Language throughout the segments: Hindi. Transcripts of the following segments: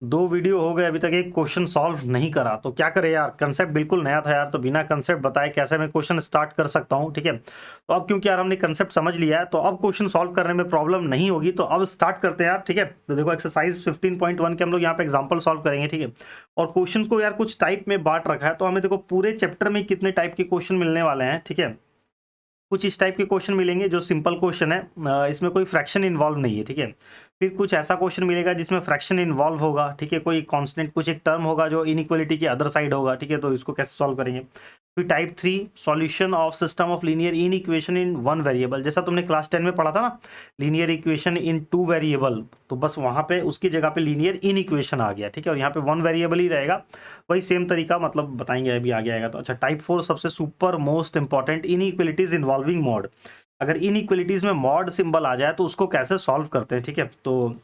दो वीडियो हो गए अभी तक एक क्वेश्चन सॉल्व नहीं करा, तो क्या करे यार, कंसेप्ट बिल्कुल नया था यार, तो बिना कंसेप्ट बताए कैसे मैं क्वेश्चन स्टार्ट कर सकता हूँ। ठीक है, तो अब क्योंकि यार हमने कंसेप्ट समझ लिया है तो अब क्वेश्चन सॉल्व करने में प्रॉब्लम नहीं होगी, तो अब स्टार्ट करते हैं यार। ठीक है, तो देखो एक्सरसाइज 15.1 के हम लोग यहाँ पे एग्जाम्पल सॉल्व करेंगे। ठीक है, और क्वेश्चन को यार कुछ टाइप में बांट रखा है, तो हमें देखो पूरे चैप्टर में कितने टाइप के क्वेश्चन मिलने वाले हैं। ठीक है, कुछ इस टाइप के क्वेश्चन मिलेंगे जो सिंपल क्वेश्चन है, इसमें कोई फ्रैक्शन इन्वॉल्व नहीं है। ठीक है, फिर कुछ ऐसा क्वेश्चन मिलेगा जिसमें फ्रैक्शन इन्वॉल्व होगा। ठीक है, कोई कांस्टेंट कुछ एक टर्म होगा जो इनइक्वालिटी की अदर साइड होगा। ठीक है, तो इसको कैसे सॉल्व करेंगे। फिर type 3 solution of system of linear inequation in one variable, जैसा तुमने क्लास 10 में पढ़ा था ना, linear equation in two variable, तो बस वहां पे उसकी जगह पे लीनियर इन इक्वेशन आ गया। ठीक है, और यहाँ पे वन वेरिएबल ही रहेगा, वही सेम तरीका मतलब बताएंगे अभी आगे आएगा। तो अच्छा, टाइप 4 सबसे super most important, inequalities involving mod. अगर इनइक्वालिटीज में मॉड सिंबल आ जाए तो उसको कैसे सॉल्व करते हैं। ठीक है, तो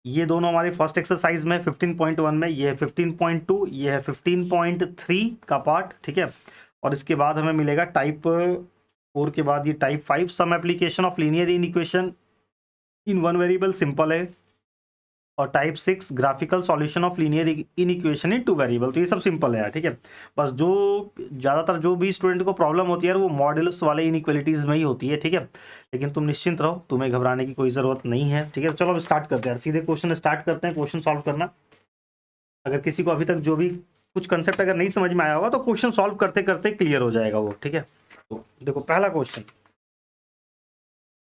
ये दोनों हमारे फर्स्ट एक्सरसाइज में 15.1 में, ये है 15.2, ये है 15.3 का पार्ट। ठीक है, और इसके बाद हमें मिलेगा टाइप 4 के बाद ये type 5 some application of linear inequation in one variable, simple है। और type 6 graphical solution of linear inequation in two variable, तो ये सब सिंपल है यार। ठीक है, बस जो ज़्यादातर जो भी स्टूडेंट को प्रॉब्लम होती है यार वो मॉडल्स वाले इनइक्वालिटीज में ही होती है। ठीक है, लेकिन तुम निश्चिंत रहो, तुम्हें घबराने की कोई ज़रूरत नहीं है। ठीक है, चलो अब स्टार्ट करते हैं यार, सीधे क्वेश्चन स्टार्ट करते हैं, क्वेश्चन सॉल्व करना। अगर किसी को अभी तक जो भी कुछ कंसेप्ट अगर नहीं समझ में आया होगा तो क्वेश्चन सॉल्व करते करते क्लियर हो जाएगा वो। ठीक है, तो देखो पहला क्वेश्चन।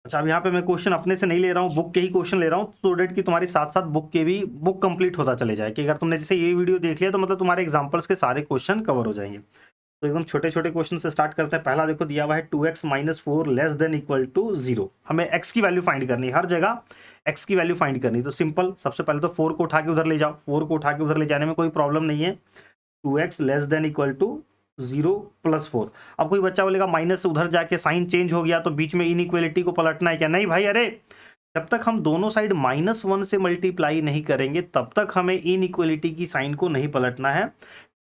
अच्छा, अब यहाँ पे मैं क्वेश्चन अपने से नहीं ले रहा हूँ, बुक के ही क्वेश्चन ले रहा हूँ, सो डेट कि तुम्हारे साथ साथ बुक के भी बुक कंप्लीट होता चले जाए, कि अगर तुमने जैसे ये वीडियो देख लिया तो मतलब तुम्हारे एग्जांपल्स के सारे क्वेश्चन कवर हो जाएंगे। तो एकदम छोटे छोटे क्वेश्चन से स्टार्ट करते हैं। पहला देखो दिया हुआ है 2x minus 4 less than equal to 0। हमें x की वैल्यू फाइंड करनी है, हर जगह x की वैल्यू फाइंड करनी। तो सिंपल, सबसे पहले तो 4 को उठा के उधर ले जाओ, 4 को उठा के उधर ले जाने में कोई प्रॉब्लम नहीं है। 2x less than equal to 0 plus 4। अब कोई बच्चा बोलेगा माइनस से उधर जाके साइन चेंज हो गया तो बीच में इनइक्वालिटी को पलटना है क्या? नहीं भाई, अरे जब तक हम दोनों साइड -1 से मल्टीप्लाई नहीं करेंगे तब तक हमें इनइक्वालिटी की साइन को नहीं पलटना है।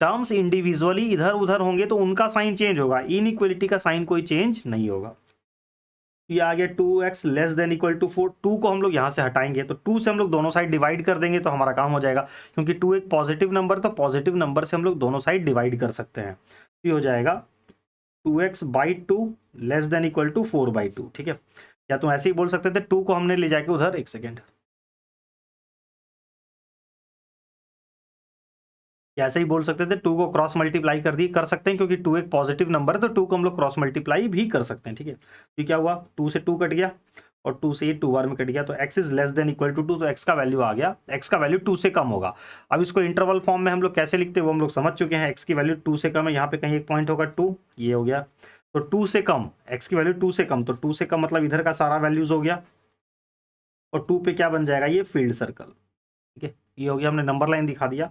टर्म्स इंडिविजुअली इधर उधर होंगे तो उनका साइन चेंज होगा, इनइक्वालिटी का साइन कोई चेंज नहीं होगा। ये आ गया 2x less than equal to 4। 2 को हम लोग यहाँ से हटाएंगे तो 2 से हम लोग दोनों साइड डिवाइड कर देंगे तो हमारा काम हो जाएगा, क्योंकि 2 एक पॉजिटिव नंबर, तो पॉजिटिव नंबर से हम लोग दोनों साइड डिवाइड कर सकते हैं। ये हो जाएगा 2x/2 less than equal to 4/2। ठीक है, या तुम ऐसे ही बोल सकते थे, 2 को हमने ले जाके उधर, एक सेकेंड, ऐसे ही बोल सकते थे 2 को क्रॉस मल्टीप्लाई कर सकते हैं, क्योंकि 2 एक पॉजिटिव नंबर है तो 2 को हम लोग क्रॉस मल्टीप्लाई भी कर सकते हैं। ठीक है, तो क्या हुआ, 2 से 2 कट गया और 2 से ये 2 बार में कट गया, तो x is less than equal to 2, तो x का वैल्यू आ गया, x का वैल्यू 2 से कम होगा। अब इसको इंटरवल फॉर्म में हम लोग कैसे लिखते हैं वो हम लोग समझ चुके हैं। x की वैल्यू 2 से कम है, यहाँ पे कहीं एक पॉइंट होगा 2, ये हो गया। तो 2 से कम, x की वैल्यू 2 से कम, तो 2 से कम मतलब इधर का सारा वैल्यूज हो गया, और 2 पे क्या बन जाएगा, ये फील्ड सर्कल। ठीक है, ये हो गया, हमने नंबर लाइन दिखा दिया।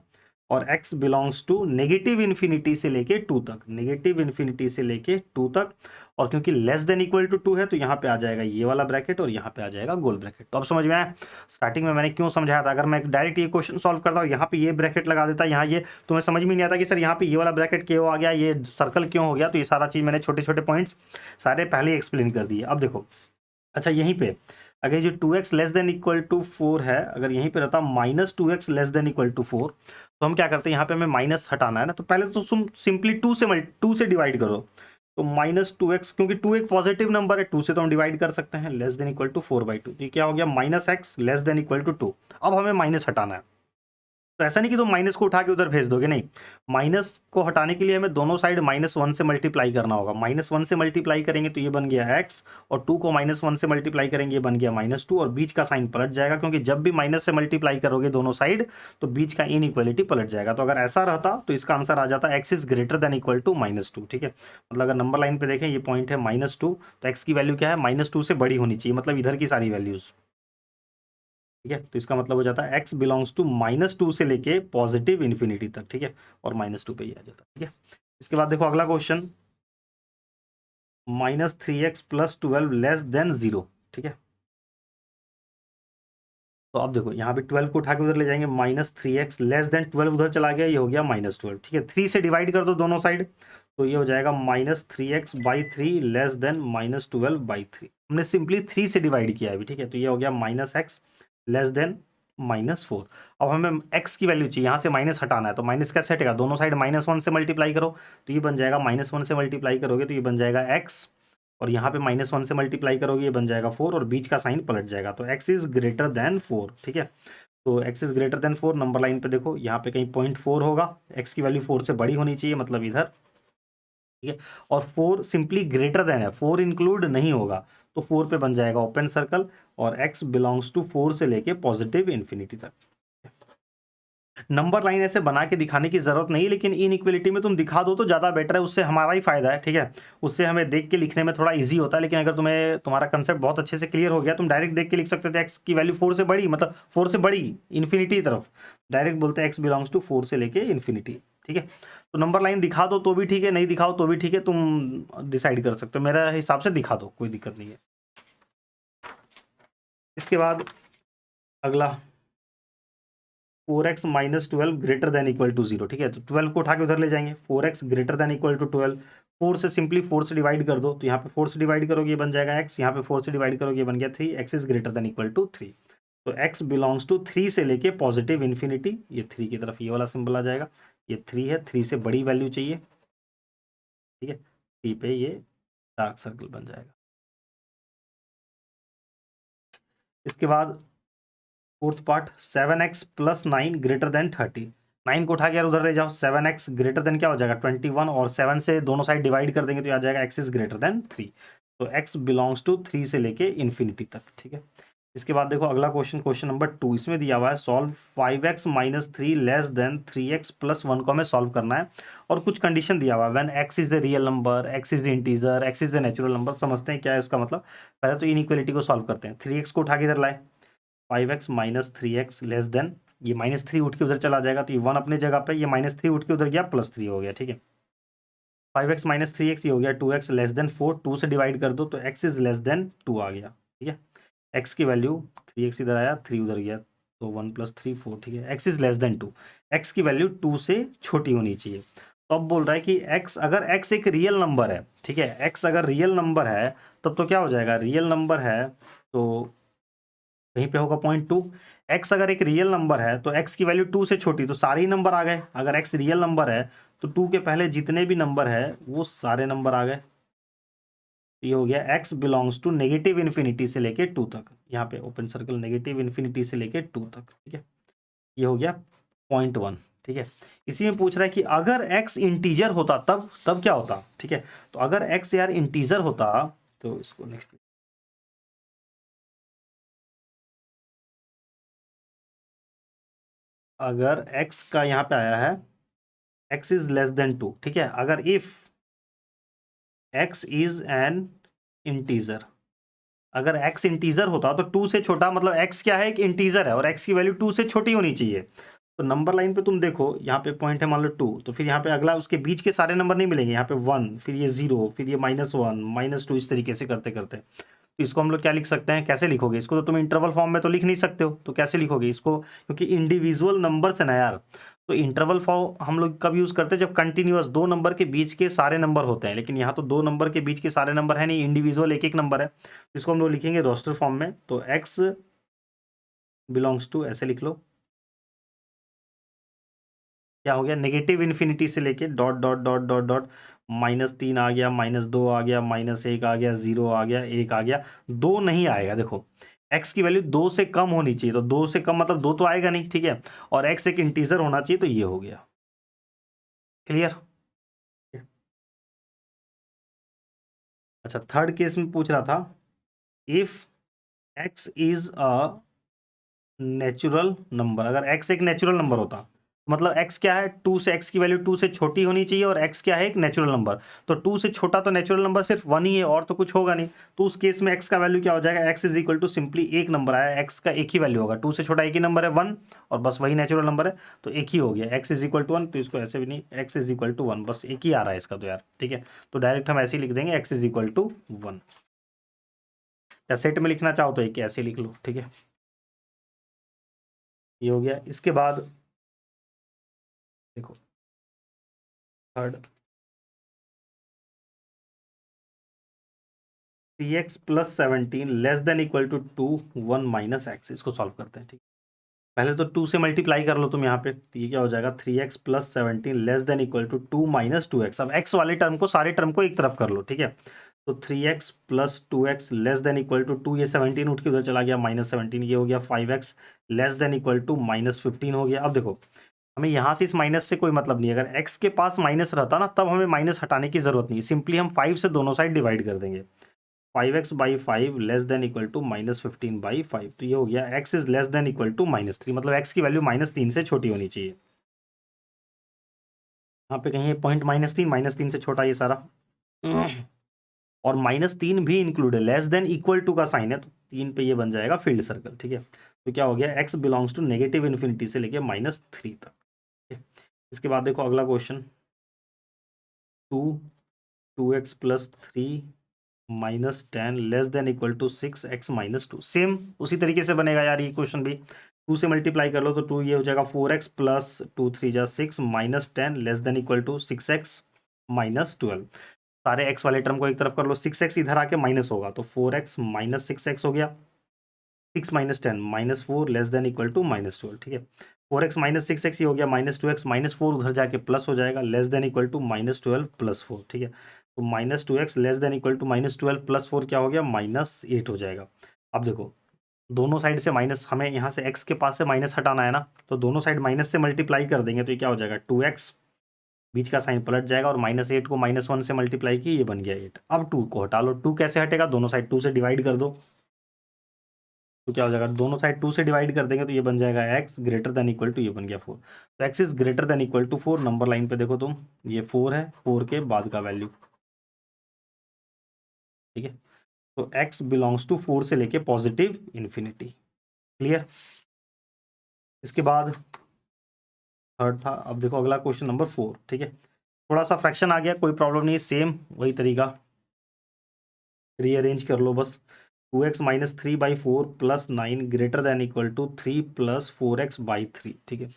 और x belongs to negative infinity से लेके 2 तक, नेगेटिव इन्फिनिटी से लेके 2 तक। और क्योंकि लेस देन इक्वल टू 2 है तो यहाँ पे आ जाएगा ये वाला ब्रैकेट और यहाँ पे आ जाएगा गोल ब्रैकेट। तो अब समझ में आया स्टार्टिंग में मैंने क्यों समझाया था। अगर मैं डायरेक्ट ये क्वेश्चन सॉल्व करता हूँ, यहाँ पे ये ब्रैकेट लगा देता, यहाँ ये, तुम्हें समझ में नहीं आता कि सर यहाँ पे ये वाला ब्रैकेट क्यों आ गया, ये सर्कल क्यों हो गया। तो ये सारा चीज़ मैंने छोटे छोटे पॉइंट्स सारे पहले ही एक्सप्लेन कर दिए। अब देखो, अच्छा यहीं पे अगर जो 2x less than equal to 4 है, अगर यहीं पे रहता -2x less than equal to 4, तो हम क्या करते हैं, यहाँ पे हमें माइनस हटाना है ना, तो पहले तो तुम सिंपली 2 से डिवाइड करो। तो -2x, क्योंकि 2 एक पॉजिटिव नंबर है, 2 से तो हम डिवाइड कर सकते हैं, लेस देन इक्वल टू 4/2। तो ये क्या हो गया, -x less than equal to 2। अब हमें माइनस हटाना है, तो ऐसा नहीं कि तुम माइनस को उठा के उधर भेज दोगे, नहीं, माइनस को हटाने के लिए हमें दोनों साइड -1 से मल्टीप्लाई करना होगा। -1 से मल्टीप्लाई करेंगे तो ये बन गया x, और 2 को -1 से मल्टीप्लाई करेंगे ये बन गया -2, और बीच का साइन पलट जाएगा, क्योंकि जब भी माइनस से मल्टीप्लाई करोगे दोनों साइड तो बीच का इनइक्वालिटी पलट जाएगा। तो अगर ऐसा रहता तो इसका आंसर आ जाता x is greater than equal to -2। ठीक है, मतलब अगर नंबर लाइन पे देखें ये पॉइंट है -2, तो x की वैल्यू क्या है, -2 से बड़ी होनी चाहिए, मतलब इधर की सारी वैल्यूज। ठीक है, तो इसका मतलब हो जाता है x बिलोंग्स टू -2 से लेके पॉजिटिव इन्फिनिटी तक। ठीक है, और -2 पे ही आ जाता है। ठीक है, इसके बाद देखो अगला question, -3x plus 12 less than 0। ठीक है, तो अब देखो यहाँ पे 12 को उठा के उधर ले जाएंगे, -3x लेस देन 12 उधर चला गया, ये हो गया -12। ठीक है, 3 से डिवाइड कर दो दोनों साइड, तो ये हो जाएगा -3x/3 लेस देन -12/3। हमने सिंपली 3 से डिवाइड किया है अभी। ठीक है, तो ये हो गया -x लेस देन -4। अब हमें x की वैल्यू चाहिए, यहाँ से माइनस हटाना है, तो माइनस कैसे हटेगा, दोनों साइड -1 से मल्टीप्लाई करो, तो ये बन जाएगा -1 से मल्टीप्लाई करोगे तो ये बन जाएगा x, और यहाँ पे -1 से मल्टीप्लाई करोगे ये बन जाएगा 4, और बीच का साइन पलट जाएगा, तो x इज ग्रेटर देन 4। ठीक है, तो x is greater then 4, number line पे देखो यहाँ पे कहीं 0.4 होगा, x की वैल्यू 4 से बड़ी होनी चाहिए, मतलब इधर। ठीक है, और 4 सिंपली ग्रेटर देन है, 4 इंक्लूड नहीं होगा, तो 4 पे बन जाएगा ओपन सर्कल, और x बिलोंग्स टू 4 से लेके पॉजिटिव इन्फिनिटी तक। नंबर लाइन ऐसे बना के दिखाने की जरूरत नहीं, लेकिन इनइक्वलिटी में तुम दिखा दो तो ज़्यादा बेटर है, उससे हमारा ही फायदा है। ठीक है, उससे हमें देख के लिखने में थोड़ा इजी होता है, लेकिन अगर तुम्हें तुम्हारा कंसेप्ट बहुत अच्छे से क्लियर हो गया, तुम डायरेक्ट देख के लिख सकते थे एक्स की वैल्यू 4 से बड़ी, मतलब 4 से बड़ी इन्फिनिटी की तरफ, डायरेक्ट बोलते हैं एक्स बिलोंग्स टू 4 से लेके इन्फिनिटी। ठीक है, तो नंबर लाइन दिखा दो तो भी ठीक है, नहीं दिखाओ तो भी ठीक है, तुम डिसाइड कर सकते हो, मेरा हिसाब से दिखा दो, कोई दिक्कत नहीं है। इसके बाद अगला 4x minus 12 greater than equal to 0। ठीक है, तो 12 को उठा के उधर ले जाएंगे, 4x greater than equal to 12, 4 से सिंपली 4 से डिवाइड कर दो, तो यहाँ पे 4 से डिवाइड करोगे ये बन जाएगा x, यहाँ पे 4 से डिवाइड करोगे ये बन गया 3, x is greater than equal to 3। तो x बिलोंग्स टू 3 से लेके पॉजिटिव इन्फिनिटी, ये 3 की तरफ ये वाला सिंबल आ जाएगा, ये 3 है, 3 से बड़ी वैल्यू चाहिए। ठीक है, 3 पे ये डार्क सर्कल बन जाएगा। इसके बाद fourth part 7x plus 9 greater then 30, 9 को उठा के यार उधर ले जाओ, 7x ग्रेटर देन क्या हो जाएगा 21, और 7 से दोनों साइड डिवाइड कर देंगे तो आ जाएगा x इज ग्रेटर देन 3। तो x बिलोंग्स टू 3 से लेके इन्फिनिटी तक। ठीक है, इसके बाद देखो अगला क्वेश्चन, क्वेश्चन नंबर 2, इसमें दिया हुआ है solve 5x minus 3 less than 3x plus 1 को हमें सॉल्व करना है, और कुछ कंडीशन दिया हुआ है, when x is the real number, x is the integer, x is the natural number. समझते हैं क्या है इसका मतलब, पहले तो इनइक्वालिटी को सॉल्व करते हैं। 3x को उठा के इधर लाए, 5x minus 3x less than, ये -3 उठ के उधर चला जाएगा, तो ये 1 अपने जगह पे, ये -3 उठ के उधर गया, +3 हो गया। ठीक है, 5x माइनस 3x ये हो गया 2x लेस देन 4, 2 से डिवाइड कर दो तो x इज लेस देन 2 आ गया। ठीक है, x की वैल्यू 3x इधर आया, 3 उधर गया, तो 1 + 3 4। ठीक है, x is less than 2, x की वैल्यू 2 से छोटी होनी चाहिए। तो अब बोल रहा है कि x, अगर x एक रियल नंबर है, ठीक है, x अगर रियल नंबर है तब तो क्या हो जाएगा, रियल नंबर है तो कहीं पे होगा 0.2। x अगर एक रियल नंबर है तो x की वैल्यू 2 से छोटी, तो सारे ही नंबर आ गए। अगर x रियल नंबर है तो 2 के पहले जितने भी नंबर है वो सारे नंबर आ गए। ये हो गया x belongs to negative infinity से लेके 2 तक, यहाँ पे ओपन सर्कल, नेगेटिव इन्फिनिटी से लेके 2 तक। ठीक है, ये हो गया 0.1। ठीक है, इसी में पूछ रहा है कि अगर x इंटीजर होता तब तब क्या होता। ठीक है, तो अगर x यार इंटीजर होता, तो इसको नेक्स्ट, अगर x का यहाँ पे आया है x इज लेस देन 2। ठीक है, अगर if x is an integer, अगर x इंटीजर होता तो 2 से छोटा, मतलब x क्या है, एक इंटीजर है और x की वैल्यू 2 से छोटी होनी चाहिए। तो नंबर लाइन पे तुम देखो, यहाँ पे पॉइंट है मान लो 2, तो फिर यहाँ पे अगला उसके बीच के सारे नंबर नहीं मिलेंगे, यहाँ पे 1, फिर ये 0, फिर ये -1 -2, इस तरीके से करते करते। तो इसको हम लोग क्या लिख सकते हैं, कैसे लिखोगे इसको, तो तुम इंटरवल फॉर्म में तो लिख नहीं सकते हो, तो कैसे लिखोगे इसको, क्योंकि इंडिविजुअल नंबर है ना यार। तो इंटरवल फॉर्म हम लोग कब यूज करते हैं, जब कंटिन्यूअस दो नंबर के बीच के सारे नंबर होते हैं, लेकिन यहाँ तो दो नंबर के बीच के सारे नंबर है नहीं, इंडिविजुअल एक एक नंबर है। इसको हम लोग लिखेंगे रोस्टर फॉर्म में, तो x बिलोंग्स टू, ऐसे लिख लो, क्या हो गया, नेगेटिव इन्फिनिटी से लेके dot dot dot dot dot, -3 आ गया, -2 आ गया, -1 आ गया, 0 आ गया, 1 आ गया, 2 नहीं आएगा। देखो x की वैल्यू 2 से कम होनी चाहिए, तो 2 से कम मतलब 2 तो आएगा नहीं। ठीक है, और x एक इंटीजर होना चाहिए, तो ये हो गया क्लियर। अच्छा, थर्ड केस में पूछ रहा था, if x is a natural number, अगर x एक नेचुरल नंबर होता, मतलब x क्या है, 2 से, x की वैल्यू 2 से छोटी होनी चाहिए, और x क्या है, एक नेचुरल नंबर। तो 2 से छोटा तो नेचुरल नंबर सिर्फ 1 ही है, और तो कुछ होगा नहीं। तो उस केस में x का वैल्यू क्या हो जाएगा, x is equal to, simply एक नंबर आया, x का एक ही वैल्यू होगा, 2 से छोटा एक ही नंबर है 1, और बस वही नेचुरल नंबर है, तो एक ही हो गया, x इज इक्वल टू 1। तो इसको ऐसे भी नहीं, x इज इक्वल टू 1, बस एक ही आ रहा है इसका तो यार। ठीक है, तो डायरेक्ट हम ऐसे ही लिख देंगे, x इज इक्वल टू 1, या सेट में लिखना चाहो तो एक ऐसे लिख लो। ठीक है, ये हो गया। इसके बाद देखो third, 3x + 17 less than equal to 2 1 - x, इसको सॉल्व करते हैं। ठीक, पहले तो 2 से मल्टीप्लाई कर लो तुम यहाँ पे, तो ये क्या हो जाएगा 3x plus 17 less than equal to 2 minus 2x। अब x वाले टर्म को, सारे टर्म को एक तरफ कर लो, ठीक है। तो 3x plus 2x less than equal to 2, ये 17 उठ के उधर चला गया माइनस 17, ये हो गया 5x less than equal to minus 15 हो गया। अब देखो हमें यहाँ से इस माइनस से कोई मतलब नहीं है, अगर x के पास माइनस रहता ना तब हमें माइनस हटाने की जरूरत नहीं, सिंपली हम 5 से दोनों साइड डिवाइड कर देंगे। 5x by 5 less than equal to minus 15 by 5, तो ये हो गया x is less than equal to minus 3, मतलब x की वैल्यू -3 से छोटी होनी चाहिए। यहाँ पे कहीं पॉइंट -3 से छोटा ये सारा, और -3 भी इंक्लूड है, लेस देन इक्वल टू का साइन है, तो 3 पे ये बन जाएगा फील्ड सर्कल, ठीक है। तो क्या हो गया x belongs to negative infinity से लेके -3 तक, ठीक है? इसके बाद देखो अगला question, 2x plus 3 -10 less than equal to 6x minus 2। Same उसी तरीके से बनेगा यार ये क्वेश्चन भी, 2 से मल्टीप्लाई कर लो तो 2, ये हो जाएगा 4x प्लस 2 3 जा 6 -10 less than equal to 6x minus 12। सारे x वाले टर्म को एक तरफ कर लो, 6x इधर आके माइनस होगा तो 4x माइनस 6x हो गया, 6 minus 10 -4 less than equal to -12, ठीक है। 4x माइनस 6x ही हो गया, -2x -4 उधर जाके प्लस हो जाएगा, less than equal to -12 plus 4, ठीक है। तो -2x less than equal to -12 plus 4 क्या हो गया, -8 हो जाएगा। अब देखो दोनों साइड से माइनस, हमें यहाँ से x के पास से माइनस हटाना है ना, तो दोनों साइड माइनस से मल्टीप्लाई कर देंगे तो ये क्या हो जाएगा 2x, बीच का साइन पलट जाएगा, और -8 को -1 से मल्टीप्लाई की, ये बन गया 8। अब 2 को हटा लो, 2 कैसे हटेगा, दोनों साइड 2 से डिवाइड कर दो, तो क्या हो जाएगा दोनों साइड 2 से डिवाइड कर देंगे तो ये बन जाएगा x greater than equal to, ये बन गया 4। तो x is greater than equal to 4, number line पे देखो तुम, ये 4 है, 4 के बाद का वैल्यू, ठीक है। तो x बिलोंग्स टू 4 से लेके पॉजिटिव इन्फिनिटी, क्लियर। इसके बाद थर्ड था, अब देखो अगला क्वेश्चन नंबर 4, ठीक है। थोड़ा सा फ्रैक्शन आ गया, कोई प्रॉब्लम नहीं है, सेम वही तरीका, रीअरेंज कर लो बस। 2x minus 3/4 plus 9 greater than equal to 3 plus 4x/3, ठीक है।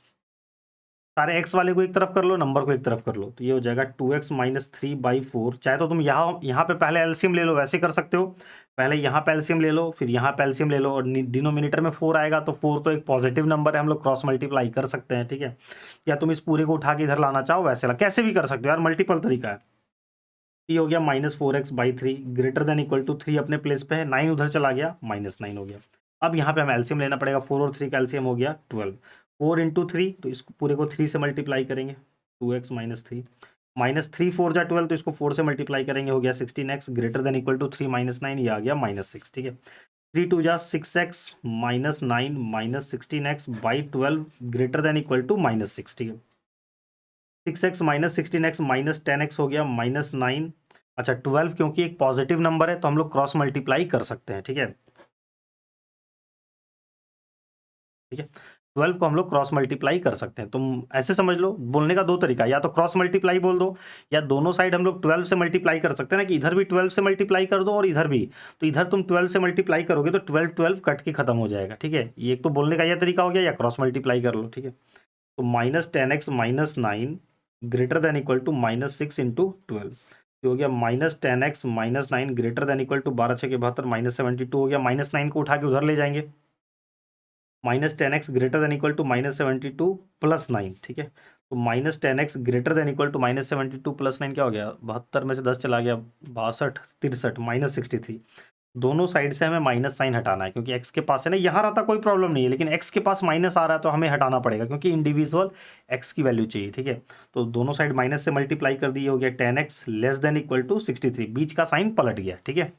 सारे x वाले को एक तरफ कर लो, नंबर को एक तरफ कर लो, तो ये हो जाएगा 2x माइनस 3/4। चाहे तो तुम यहाँ पे पहले एलसीएम ले लो, वैसे कर सकते हो, पहले यहाँ पे एलसीएम ले लो, फिर यहाँ पे एलसीएम ले लो, और डिनोमिनेटर में 4 आएगा, तो 4 तो एक पॉजिटिव नंबर है, हम लोग क्रॉस मल्टीप्लाई कर सकते हैं, ठीक है। या तुम इस पूरे को उठा के इधर लाना चाहो वैसे ला, कैसे भी कर सकते हो यार, मल्टीपल तरीका है। ये हो गया -4x/3 greater than equal to 3 अपने प्लेस पे है, 9 उधर चला गया, -9 हो गया। अब यहाँ पे हमें एलसीएम लेना पड़ेगा, 4 और 3 का एलसीएम हो गया 12, 4 इंटू 3, तो इस पूरे को 3 से मल्टीप्लाई करेंगे, 2x माइनस 3 -3 4 जा 12, तो इसको 4 से मल्टीप्लाई करेंगे, हो गया 16x greater than equal to 3 -9, ये आ गया -6, ठीक है। 3 2 जा 6x -9 -16x/12 greater than equal to -6, ठीक है। 6x -16x -10x हो गया -9। अच्छा 12 क्योंकि एक पॉजिटिव नंबर है तो हम लोग क्रॉस मल्टीप्लाई कर सकते हैं, ठीक है, ठीक है। 12 को हम लोग क्रॉस मल्टीप्लाई कर सकते हैं, तुम ऐसे समझ लो, बोलने का दो तरीका, या तो क्रॉस मल्टीप्लाई बोल दो, या दोनों साइड हम लोग 12 से मल्टीप्लाई कर सकते हैं ना, कि इधर भी 12 से मल्टीप्लाई कर दो और इधर भी, तो इधर तुम 12 से मल्टीप्लाई करोगे तो 12 12 कट के खत्म हो जाएगा, ठीक है। ये एक तो बोलने का यह तरीका हो गया, या क्रॉस मल्टीप्लाई कर लो, ठीक है। तो -10x -9 greater than equal to -6 into 12, हो गया -10x -9 greater than equal to 12 6 के 72 -72 हो गया, -9 को उठा के उधर ले जाएंगे, -10x greater than equal to -72 plus 9, ठीक है। तो -10x greater than equal to -72 plus 9 क्या हो गया, 72 में से 10 चला गया, 62 63 -63। दोनों साइड से हमें माइनस साइन हटाना है, क्योंकि x के पास है ना, यहाँ रहता कोई प्रॉब्लम नहीं है, लेकिन x के पास माइनस आ रहा है तो हमें हटाना पड़ेगा, क्योंकि इंडिविजुअल x की वैल्यू चाहिए, ठीक है। तो दोनों साइड माइनस से मल्टीप्लाई कर दिए, हो गया 10x less than equal to 63, बीच का साइन पलट गया, ठीक है।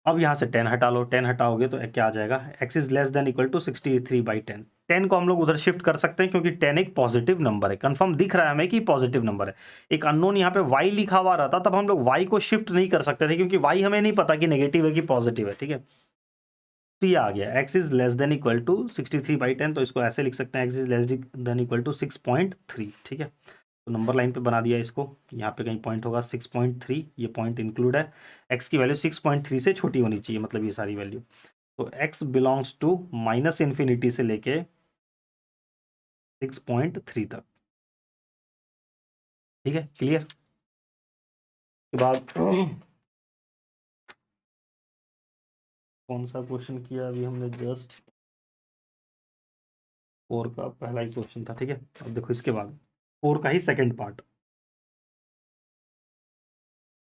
अब यहाँ से 10 हटा लो, 10 हटाओगे तो क्या आ जाएगा, x is less than equal to 63/10। 10 को हम लोग उधर शिफ्ट कर सकते हैं, क्योंकि 10 एक पॉजिटिव नंबर है, कंफर्म दिख रहा है हमें कि पॉजिटिव नंबर है। एक अननोन यहाँ पे y लिखा हुआ रहता तब हम लोग y को शिफ्ट नहीं कर सकते थे, क्योंकि y हमें नहीं पता कि नेगेटिव है कि पॉजिटिव है, ठीक है। तो ये आ गया x is less than equal to 63/10, तो इसको ऐसे लिख सकते हैं, x is less than equal to 6.3, ठीक है। तो नंबर लाइन पे बना दिया इसको, यहाँ पे कहीं पॉइंट होगा 6.3, ये पॉइंट इंक्लूड है, x की वैल्यू 6.3 से छोटी होनी चाहिए, मतलब ये सारी वैल्यू। तो x बिलोंग्स टू -इन्फिनिटी से लेके 6.3 तक, ठीक है, क्लियर। के बाद कौन सा क्वेश्चन किया अभी हमने जस्ट, 4 का पहला ही क्वेश्चन था, ठीक है। अब देखो इसके बाद 4 का ही second part,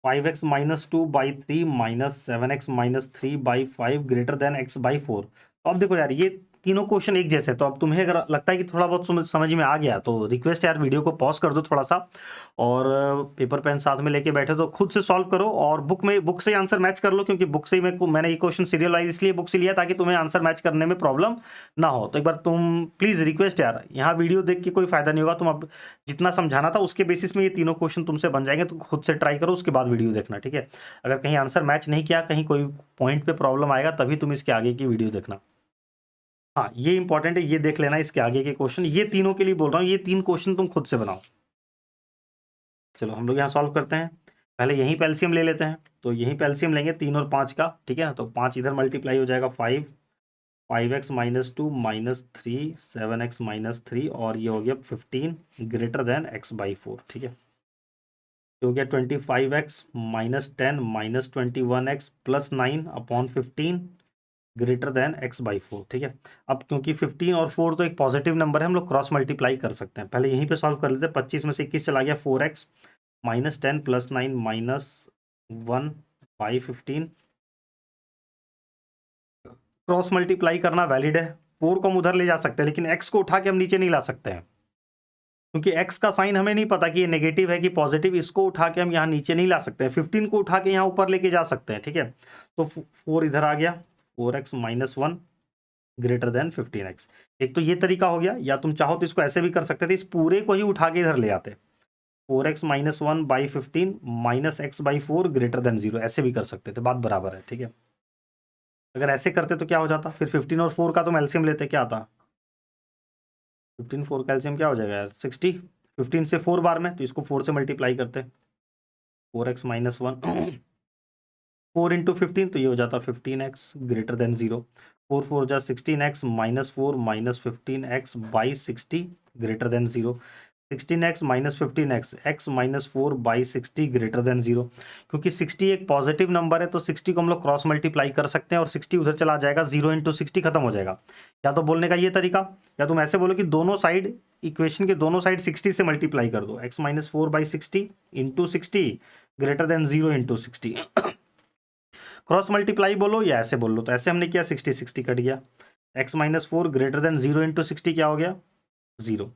5x minus 2/3 minus 7x minus 3/5 greater than x by 4। तो अब देखो यार, ये तीनों क्वेश्चन एक जैसे हैं, तो अब तुम्हें अगर लगता है कि थोड़ा बहुत समझ में आ गया तो रिक्वेस्ट यार, वीडियो को पॉज कर दो थोड़ा सा, और पेपर पेन साथ में लेके बैठे तो खुद से सॉल्व करो, और बुक से आंसर मैच कर लो, क्योंकि बुक से ही मैंने ये क्वेश्चन सीरियल वाइज इसलिए बुक से लिया ताकि तुम्हें आंसर मैच करने में प्रॉब्लम ना हो। तो एक बार तुम प्लीज़, रिक्वेस्ट यार, यहाँ वीडियो देख के कोई फायदा नहीं होगा, तुम अब जितना समझाना था उसके बेसिस में ये तीनों क्वेश्चन तुमसे बन जाएंगे, तो खुद से ट्राई करो, उसके बाद वीडियो देखना, ठीक है। अगर कहीं आंसर मैच नहीं किया, कहीं कोई पॉइंट पे प्रॉब्लम आएगा, तभी तुम इसके आगे की वीडियो देखना। हाँ, ये इंपॉर्टेंट है, ये देख लेना इसके आगे के क्वेश्चन, ये तीनों के लिए बोल रहा हूँ, ये 3 क्वेश्चन तुम खुद से बनाओ। चलो हम लोग यहाँ सॉल्व करते हैं। पहले यहीं पे एलसीएम ले लेते हैं, तो यहीं पे एलसीएम लेंगे 3 और 5 का, ठीक है ना। तो 5 इधर मल्टीप्लाई हो जाएगा 5x minus 2 minus 3 7x minus 3, और ये हो गया 15 ग्रेटर देन x बाई 4, ठीक है। हो गया 25x minus 10 minus 21x plus 9 upon 15 greater than x by 4, ठीक है। अब क्योंकि 15 और 4 तो एक पॉजिटिव नंबर है, हम लोग क्रॉस मल्टीप्लाई कर सकते हैं। पहले यहीं पे सॉल्व कर लेते हैं। 25 में से 21 चला गया, 4x minus 10 plus 9 minus 1 by 15। Cross multiply करना वैलिड है, 4 को हम उधर ले जा सकते हैं, लेकिन x को उठा के हम नीचे नहीं ला सकते हैं, क्योंकि x का साइन हमें नहीं पता कि ये नेगेटिव है कि पॉजिटिव। इसको उठा के हम यहाँ नीचे नहीं ला सकते हैं, 15 को उठा के यहाँ ऊपर लेके जा सकते हैं, ठीक है। तो 4 इधर आ गया, 4x minus 1 greater then 15x। एक तो ये तरीका हो गया, या तुम चाहो तो इसको ऐसे भी कर सकते थे, इस पूरे को ही उठा के इधर ले आते, 4x minus 1 by 15 minus x by 4 greater than 0, ऐसे भी कर सकते थे, बात बराबर है, ठीक है। अगर ऐसे करते तो क्या हो जाता, फिर 15 और 4 का तुम एलसीएम लेते, क्या आता, 15 4 का एलसीएम क्या हो जाएगा यार, 60। 15 से 4 बार में, तो इसको 4 से मल्टीप्लाई करते, 4x माइनस 1 4 इंटू 15, तो ये हो जाता 15x ग्रेटर देन 0। 4 4 जा 16x minus 4 minus 15x by 60 greater than 0। 16x minus 15x x minus 4 by 60 greater than 0। क्योंकि 60 एक पॉजिटिव नंबर है, तो 60 को हम लोग क्रॉस मल्टीप्लाई कर सकते हैं, और 60 उधर चला जाएगा, 0 इंटू 60 खत्म हो जाएगा। या तो बोलने का ये तरीका, या तुम ऐसे बोलो कि दोनों साइड, इक्वेशन के दोनों साइड 60 से मल्टीप्लाई कर दो, x minus 4 by 60 into 60 greater than 0 into 60। Cross multiply बोलो या ऐसे बोल लो, तो ऐसे हमने किया, 60 60 कट गया, x minus 4 greater than 0 into 60 क्या हो गया, 0।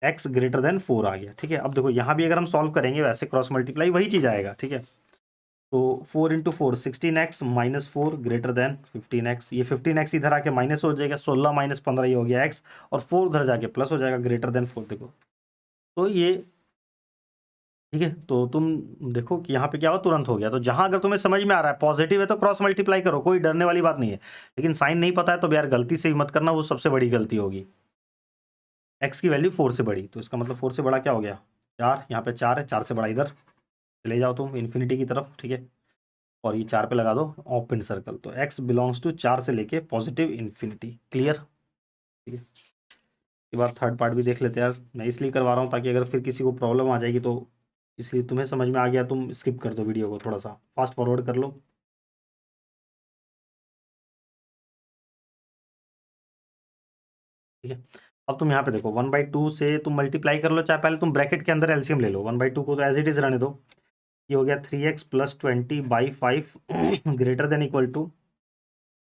x ग्रेटर देन 4 आ गया, ठीक है। अब देखो यहाँ भी अगर हम सॉल्व करेंगे वैसे क्रॉस मल्टीप्लाई, वही चीज़ आएगा, ठीक है। तो 4 into 4 16x minus 4 greater than 15x, ये 15x इधर आके माइनस हो जाएगा, 16 माइनस 15 ये हो गया x, और 4 उधर जाके प्लस हो जाएगा, ग्रेटर देन 4, देखो तो ये, ठीक है। तो तुम देखो कि यहाँ पे क्या हुआ, तुरंत हो गया। तो जहां अगर तुम्हें समझ में आ रहा है पॉजिटिव है तो क्रॉस मल्टीप्लाई करो, कोई डरने वाली बात नहीं है। लेकिन साइन नहीं पता है तो यार गलती से ही मत करना, वो सबसे बड़ी गलती होगी। एक्स की वैल्यू 4 से बड़ी, तो इसका मतलब 4 से बड़ा क्या हो गया, 4, यहाँ पे 4 है, 4 से बड़ा इधर चले जाओ तुम इन्फिनिटी की तरफ, ठीक है। और ये 4 पे लगा दो ओपन सर्कल, तो एक्स बिलोंग्स टू 4 से लेके पॉजिटिव इन्फिनिटी, क्लियर, ठीक है। इसके बाद थर्ड पार्ट भी देख लेते हैं यार, मैं इसलिए करवा रहा हूँ ताकि अगर फिर किसी को प्रॉब्लम आ जाएगी, तो इसलिए तुम्हें समझ में आ गया, तुम स्किप कर दो वीडियो को, थोड़ा सा फास्ट फॉरवर्ड कर लो, ठीक है। अब तुम यहाँ पे देखो 1/2 से तुम मल्टीप्लाई कर लो, चाहे पहले तुम ब्रैकेट के अंदर एलसीएम ले लो, 1/2 को तो एज इट इज रहने दो। ये हो गया 3x plus 20/5 greater than equal to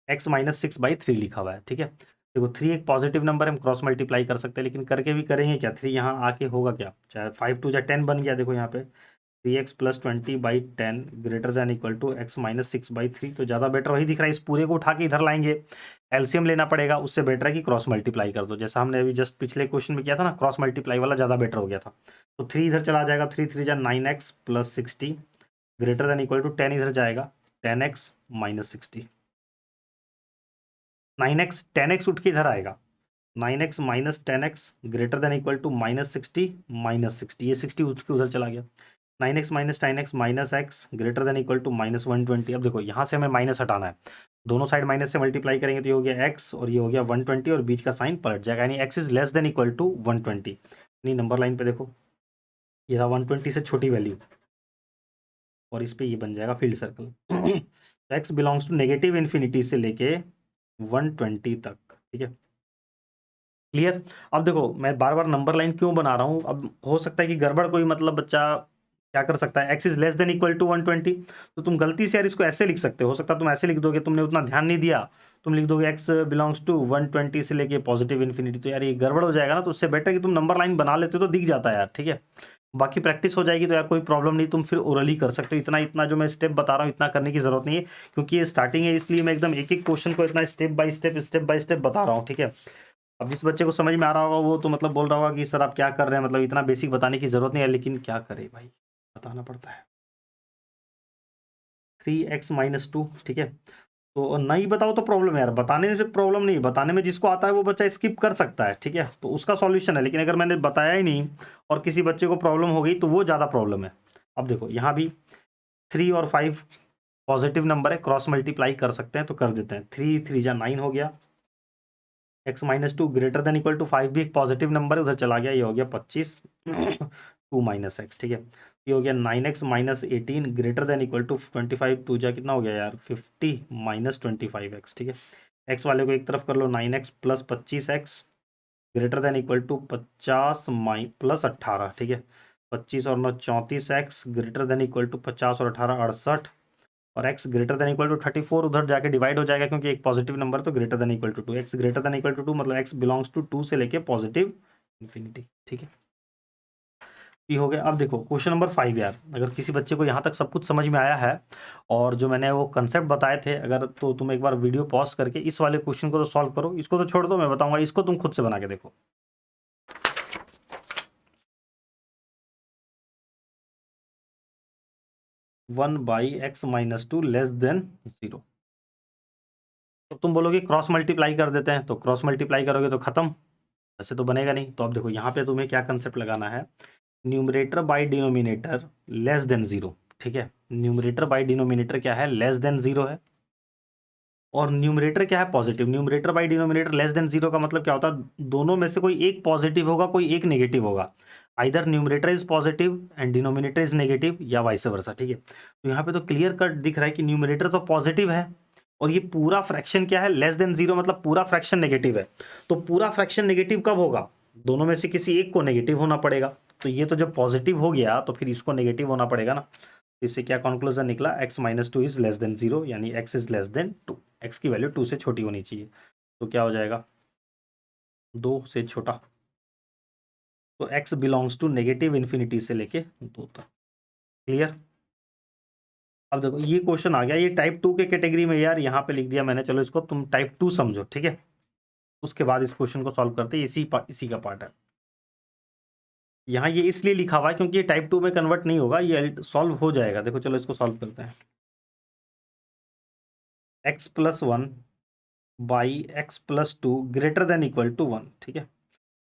x minus 6/3 लिखा हुआ है, ठीक है। देखो 3 एक पॉजिटिव नंबर है, हम क्रॉस मल्टीप्लाई कर सकते हैं, लेकिन करके भी करेंगे क्या, 3 यहाँ आके होगा क्या, चाहे 5 2 या 10 बन गया, देखो यहाँ पे 3x plus 20/10 greater than equal to x minus 6/3, तो ज़्यादा बेटर वही दिख रहा है। इस पूरे को उठा के इधर लाएंगे, एलसीएम लेना पड़ेगा, उससे बेटर है कि क्रॉस मल्टीप्लाई कर दो, जैसा हमने अभी जस्ट पिछले क्वेश्चन में किया था ना, क्रॉस मल्टीप्लाई वाला ज़्यादा बेटर हो गया था। तो 3 इधर चला जाएगा, 3 3 जा 9x plus 60 greater than equal to 10 इधर जाएगा, 10x माइनस 60, 9x 10x उठ के इधर आएगा, 9x minus 10x greater than equal to minus 60 ये 60 उठ के उधर चला गया, 9x minus 10x minus x greater than equal to minus 120। अब देखो यहाँ से हमें माइनस हटाना है, दोनों साइड माइनस से मल्टीप्लाई करेंगे तो ये हो गया x और ये हो गया 120, और बीच का साइन पलट जाएगा, यानी x is less than equal to 120। यानी नंबर लाइन पे देखो ये रहा 120 से छोटी वैल्यू, और इस पे ये बन जाएगा फील्ड सर्कल। तो x belongs to negative infinity से लेके 120 तक, ठीक है। क्लियर। अब देखो मैं बार बार नंबर लाइन क्यों बना रहा हूँ, अब हो सकता है कि गड़बड़ कोई मतलब बच्चा क्या कर सकता है, x is less than equal to 120, तो तुम गलती से यार इसको ऐसे लिख सकते हो सकता है तुम ऐसे लिख दोगे, तुमने उतना ध्यान नहीं दिया, तुम लिख दोगे x बिलोंग्स टू 120 से लेके पॉजिटिव इन्फिनिटी, तो यार ये गड़बड़ हो जाएगा ना, तो उससे बेटर कि तुम नंबर लाइन बना लेते हो तो दिख जाता है यार, ठीक है। बाकी प्रैक्टिस हो जाएगी तो यार कोई प्रॉब्लम नहीं, तुम फिर ओरली कर सकते हो, इतना इतना जो मैं स्टेप बता रहा हूँ इतना करने की जरूरत नहीं है, क्योंकि ये स्टार्टिंग है इसलिए मैं एकदम एक एक क्वेश्चन को इतना स्टेप बाय स्टेप बता रहा हूँ, ठीक है। अब जिस बच्चे को समझ में आ रहा होगा वो तो मतलब बोल रहा होगा कि सर आप क्या कर रहे हैं, मतलब इतना बेसिक बताने की जरूरत नहीं है, लेकिन क्या करे भाई, बताना पड़ता है। 3x-2, ठीक है। तो नहीं बताओ तो प्रॉब्लम है यार, बताने से प्रॉब्लम नहीं, बताने में जिसको आता है वो बच्चा स्किप कर सकता है, ठीक है, तो उसका सॉल्यूशन है, लेकिन अगर मैंने बताया ही नहीं और किसी बच्चे को प्रॉब्लम हो गई तो वो ज़्यादा प्रॉब्लम है। अब देखो यहाँ भी 3 और 5 पॉजिटिव नंबर है, क्रॉस मल्टीप्लाई कर सकते हैं तो कर देते हैं, 3 3 जा 9 हो गया, x-2 greater than equal to 5 भी एक पॉजिटिव नंबर है, उधर चला गया, ये हो गया 25 2 माइनस एक्स, ठीक है, ये हो गया 9x-18 greater than equal to 25, 2 जा कितना हो गया यार 50 माइनस 25x, ठीक है। x वाले को एक तरफ कर लो, 9x plus 25x greater than equal to 50 plus 18, ठीक है, 25 और 9 34x greater than equal to 50 और 18 68, और x greater than equal to 34 उधर जाके डिवाइड हो जाएगा क्योंकि एक पॉजिटिव नंबर तो greater than equal to 2, x greater than equal to 2 मतलब x बिलोंग्स टू 2 से लेके पॉजिटिव इन्फिनिटी, ठीक है। ये हो गया। अब देखो क्वेश्चन नंबर 5 यार, अगर किसी बच्चे को यहाँ तक सब कुछ समझ में आया है और जो मैंने वो कंसेप्ट बताए थे, अगर तो तुम एक बार वीडियो पॉज करके इस वाले क्वेश्चन को तो सॉल्व करो, इसको तो छोड़ दो, मैं बताऊंगा, इसको तुम खुद से बना के देखो। One by x minus two less then 0, तो तुम बोलोगे क्रॉस मल्टीप्लाई कर देते हैं, तो क्रॉस मल्टीप्लाई करोगे तो खत्म, ऐसे तो बनेगा नहीं। तो अब देखो यहाँ पे तुम्हें क्या कंसेप्ट लगाना है, numerator by denominator less than 0, ठीक है, न्यूमरेटर बाय डिनोमिनेटर क्या है, लेस देन 0 है, और न्यूमरेटर क्या है, positive. Numerator by denominator less than 0 का मतलब क्या होता है, दोनों में से कोई एक पॉजिटिव होगा कोई एक नेगेटिव होगा, either numerator is positive and denominator is negative या वाइस वर्सा, ठीक है। तो यहाँ पे तो क्लियर कट दिख रहा है कि न्यूमरेटर तो पॉजिटिव है और ये पूरा फ्रैक्शन क्या है, लेस देन 0 मतलब पूरा फ्रैक्शन नेगेटिव है, तो पूरा फ्रैक्शन नेगेटिव कब होगा, दोनों में से किसी एक को नेगेटिव होना पड़ेगा, तो ये तो जब पॉजिटिव हो गया तो फिर इसको नेगेटिव होना पड़ेगा ना, तो इससे क्या कंक्लूजन निकला, x-2 इज लेस देन 0, यानी x is less than 2, x की वैल्यू 2 से छोटी होनी चाहिए, तो क्या हो जाएगा 2 से छोटा, तो x belongs to negative infinity से लेके 2 तक, क्लियर। अब देखो ये क्वेश्चन आ गया, ये टाइप 2 के कैटेगरी में यार, यहाँ पे लिख दिया मैंने, चलो इसको तुम टाइप 2 समझो, ठीक है, उसके बाद इस क्वेश्चन को सॉल्व करते हैं, इसी का पार्ट है। यहाँ ये इसलिए लिखा हुआ है क्योंकि ये टाइप 2 में कन्वर्ट नहीं होगा, ये सॉल्व हो जाएगा, देखो चलो इसको सॉल्व करते हैं, x+1 by x+2 greater than equal to 1, ठीक है।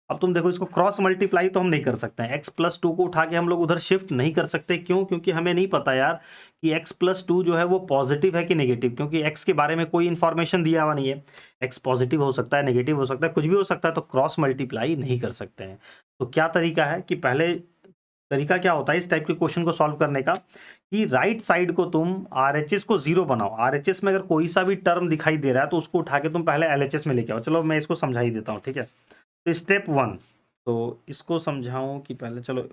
अब तुम देखो इसको क्रॉस मल्टीप्लाई तो हम नहीं कर सकते हैं, x+2 को उठा के हम लोग उधर शिफ्ट नहीं कर सकते, क्यों, क्योंकि हमें नहीं पता यार कि x+2 जो है वो पॉजिटिव है कि नेगेटिव, क्योंकि x के बारे में कोई इन्फॉर्मेशन दिया हुआ नहीं है, x पॉजिटिव हो सकता है, नेगेटिव हो सकता है, कुछ भी हो सकता है, तो क्रॉस मल्टीप्लाई नहीं कर सकते हैं। तो क्या तरीका है कि पहले तरीका क्या होता है इस टाइप के क्वेश्चन को सॉल्व करने का, कि राइट साइड को तुम RHS को 0 बनाओ, RHS में अगर कोई सा भी टर्म दिखाई दे रहा है तो उसको उठा के तुम पहले LHS में लेके आओ, चलो मैं इसको समझा ही देता हूँ, ठीक है। तो स्टेप 1, तो इसको समझाऊं कि पहले, चलो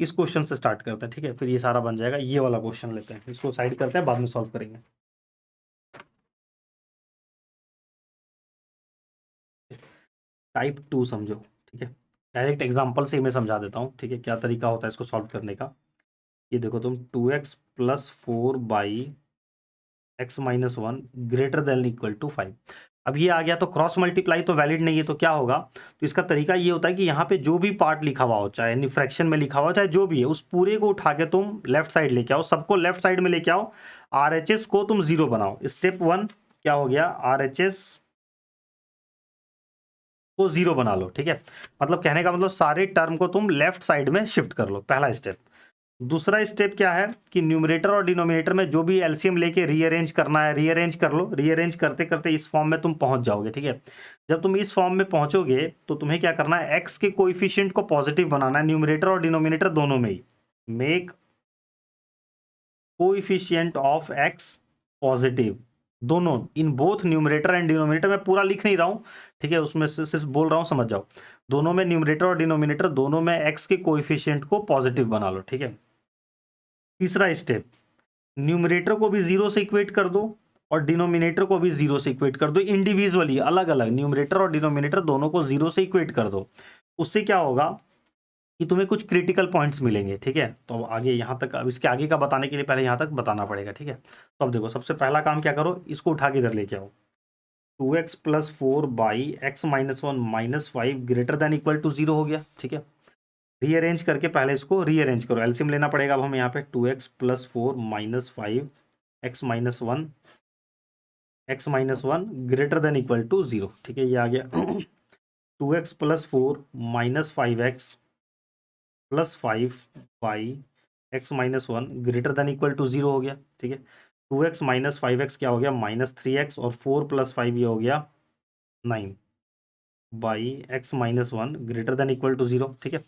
इस क्वेश्चन से स्टार्ट करते हैं, ठीक है, फिर ये सारा बन जाएगा, ये वाला क्वेश्चन लेते हैं, इसको साइड करते हैं, बाद में सॉल्व करेंगे। टाइप 2 समझो, ठीक है, डायरेक्ट एग्जांपल से ही मैं समझा देता हूँ, ठीक है, क्या तरीका होता है इसको सॉल्व करने का। ये देखो तुम 2x+4 by x-1 greater than equal to 5, अब ये आ गया तो क्रॉस मल्टीप्लाई तो वैलिड नहीं है, तो क्या होगा, तो इसका तरीका ये होता है कि यहाँ पे जो भी पार्ट लिखा हुआ हो, चाहे फ्रैक्शन में लिखा हुआ हो, चाहे जो भी है, उस पूरे को उठा के तुम लेफ्ट साइड लेके आओ, सबको लेफ्ट साइड में लेके आओ, RHS को तुम 0 बनाओ। स्टेप 1 क्या हो गया, RHS को 0 बना लो, ठीक है, मतलब कहने का मतलब सारे टर्म को तुम लेफ्ट साइड में शिफ्ट कर लो, पहला स्टेप। दूसरा स्टेप क्या है कि न्यूमरेटर और डिनोमिनेटर में जो भी एलसीएम लेके रीअरेंज करना है, रीअरेंज कर लो, रीअरेंज करते करते इस फॉर्म में तुम पहुंच जाओगे, ठीक है। जब तुम इस फॉर्म में पहुंचोगे तो तुम्हें क्या करना है, एक्स के कोएफिशिएंट को पॉजिटिव बनाना है, न्यूमरेटर और डिनोमिनेटर दोनों में ही, make coefficient of x positive, दोनों, in both numerator and denominator, मैं पूरा लिख नहीं रहा हूँ, ठीक है, उसमें से सिर्फ बोल रहा हूँ, समझ जाओ। दोनों में न्यूमरेटर और डिनोमिनेटर दोनों में एक्स के कोएफिशिएंट को पॉजिटिव बना लो, ठीक है। तीसरा स्टेप, न्यूमरेटर को भी जीरो से इक्वेट कर दो और डिनोमिनेटर को भी जीरो से इक्वेट कर दो, इंडिविजुअली अलग अलग न्यूमरेटर और डिनोमिनेटर दोनों को जीरो से इक्वेट कर दो। उससे क्या होगा कि तुम्हें कुछ क्रिटिकल पॉइंट्स मिलेंगे, ठीक है। तो आगे यहाँ तक, अब इसके आगे का बताने के लिए पहले यहाँ तक बताना पड़ेगा, ठीक है। तो अब देखो, सबसे पहला काम क्या करो, इसको उठा के इधर लेके आओ। 2x plus 4 by x minus 1 minus 5 greater than equal to 0 हो गया, ठीक है। रीअरेंज करके पहले इसको रीअरेंज करो, एलसीएम लेना पड़ेगा अब हमें यहाँ पे। 2x plus 4 minus 5 x minus 1 greater than equal to 0, ठीक है, ये आ गया। 2x plus 4 minus 5x plus 5 by x minus 1 greater than equal to 0 हो गया, ठीक है। 2x माइनस 5x क्या हो गया, माइनस 3x, और 4 प्लस 5 ये हो गया 9 by x minus 1 greater than equal to 0, ठीक है।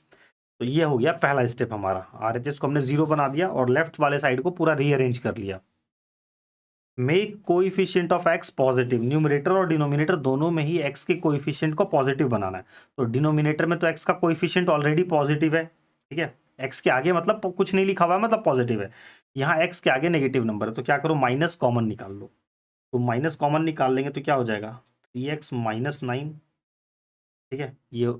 तो ये हो गया पहला स्टेप हमारा, आरएचएस को हमने 0 बना दिया और लेफ्ट वाले साइड को पूरा रीअरेंज कर लिया। Make coefficient of x positive, numerator और डिनोमिनेटर दोनों में ही एक्स के कोइफिशिएंट को पॉजिटिव बनाना है। तो डिनोमिनेटर में तो एक्स का कोइफिशिएंट ऑलरेडी पॉजिटिव है, ठीक है, एक्स के आगे मतलब कुछ नहीं लिखा हुआ है, मतलब पॉजिटिव है। यहाँ एक्स के आगे नेगेटिव नंबर है, तो क्या करो, माइनस कॉमन निकाल लो। तो माइनस कॉमन निकाल लेंगे तो क्या हो जाएगा, 3x माइनस 9, ठीक है, ये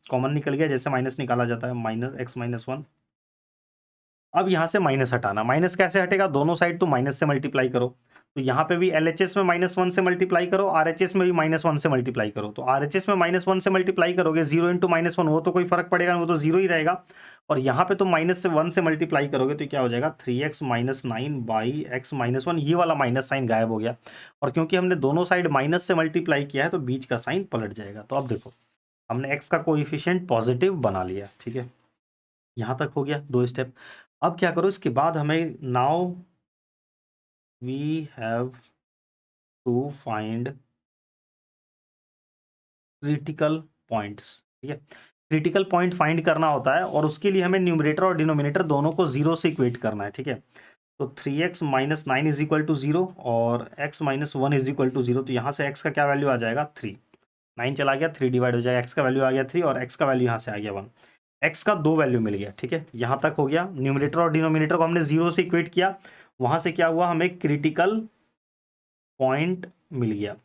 कॉमन निकल गया, जैसे माइनस निकाला जाता है, माइनस एक्स माइनस 1। अब यहाँ से माइनस हटाना, माइनस कैसे हटेगा, दोनों साइड तो माइनस से मल्टीप्लाई करो। तो यहाँ पे भी एलएचएस में -1 से मल्टीप्लाई करो, आरएचएस में भी -1 से मल्टीप्लाई करो। तो आरएचएस में -1 से मल्टीप्लाई करोगे, 0 इंटू -1, वो तो कोई फर्क पड़ेगा, वो तो 0 ही रहेगा। और यहाँ पे तो -1 से मल्टीप्लाई करोगे तो क्या हो जाएगा, 3x minus 9 by x minus 1, ये वाला माइनस साइन गायब हो गया। और क्योंकि हमने दोनों साइड माइनस से मल्टीप्लाई किया है तो बीच का साइन पलट जाएगा। तो अब देखो, हमने एक्स का कोइफिशिएंट पॉजिटिव बना लिया, ठीक है, यहाँ तक हो गया 2 स्टेप। अब क्या करो, इसके बाद हमें now we have to find critical points, ठीक है। क्रिटिकल पॉइंट फाइंड करना होता है और उसके लिए हमें न्यूमरेटर और डिनोमिनेटर दोनों को 0 से इक्वेट करना है, ठीक है। तो 3x minus 9 is equal to 0 और x minus 1 is equal to 0। तो यहाँ से x का क्या वैल्यू आ जाएगा, 3, 9 चला गया, 3 डिवाइड हो जाएगा, x का वैल्यू आ गया 3 और x का वैल्यू यहाँ से आ गया 1। x का 2 वैल्यू मिल गया, ठीक है, यहाँ तक हो गया। न्यूमरेटर और डिनोमिनेटर को हमने 0 से इक्वेट किया, वहाँ से क्या हुआ, हमें क्रिटिकल पॉइंट मिल गया।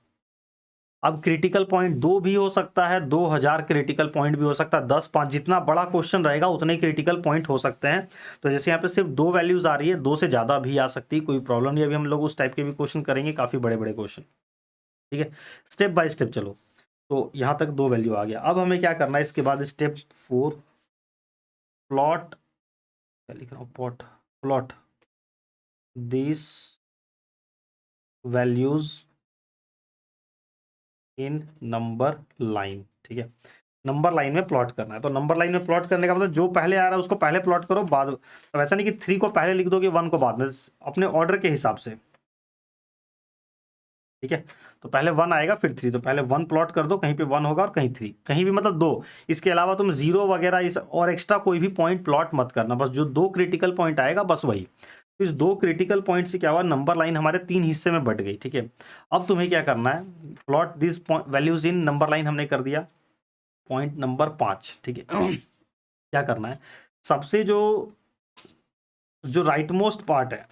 अब क्रिटिकल पॉइंट 2 भी हो सकता है, 2000 क्रिटिकल पॉइंट भी हो सकता है, 10, 5, जितना बड़ा क्वेश्चन रहेगा उतने ही क्रिटिकल पॉइंट हो सकते हैं। तो जैसे यहाँ पे सिर्फ 2 वैल्यूज आ रही है, 2 से ज़्यादा भी आ सकती है, कोई प्रॉब्लम नहीं। अभी हम लोग उस टाइप के भी क्वेश्चन करेंगे, काफ़ी बड़े बड़े क्वेश्चन, ठीक है। स्टेप बाय स्टेप चलो, तो यहाँ तक 2 वैल्यू आ गया। अब हमें क्या करना है, इसके बाद स्टेप 4, प्लॉट, क्या लिख रहा हूँ, plot this values in number line, ठीक है, नंबर लाइन में प्लॉट करना है। तो नंबर लाइन में प्लॉट करने का मतलब जो पहले आ रहा है उसको पहले प्लॉट करो, बाद, तो ऐसा नहीं कि 3 को पहले लिख दोगे 1 को बाद में, अपने ऑर्डर के हिसाब से, ठीक है। तो पहले 1 आएगा फिर 3, तो पहले 1 प्लॉट कर दो, कहीं पे 1 होगा और कहीं 3, कहीं भी मतलब 2। इसके अलावा तुम 0 वगैरह इस और एक्स्ट्रा कोई भी पॉइंट प्लॉट मत करना, बस जो 2 क्रिटिकल पॉइंट आएगा बस वही। तो इस 2 क्रिटिकल पॉइंट से क्या हुआ, नंबर लाइन हमारे 3 हिस्से में बट गई, ठीक है। अब तुम्हें क्या करना है, plot this values in number line हमने कर दिया, पॉइंट नंबर 5, ठीक है। क्या करना है, सबसे जो जो राइट मोस्ट पार्ट है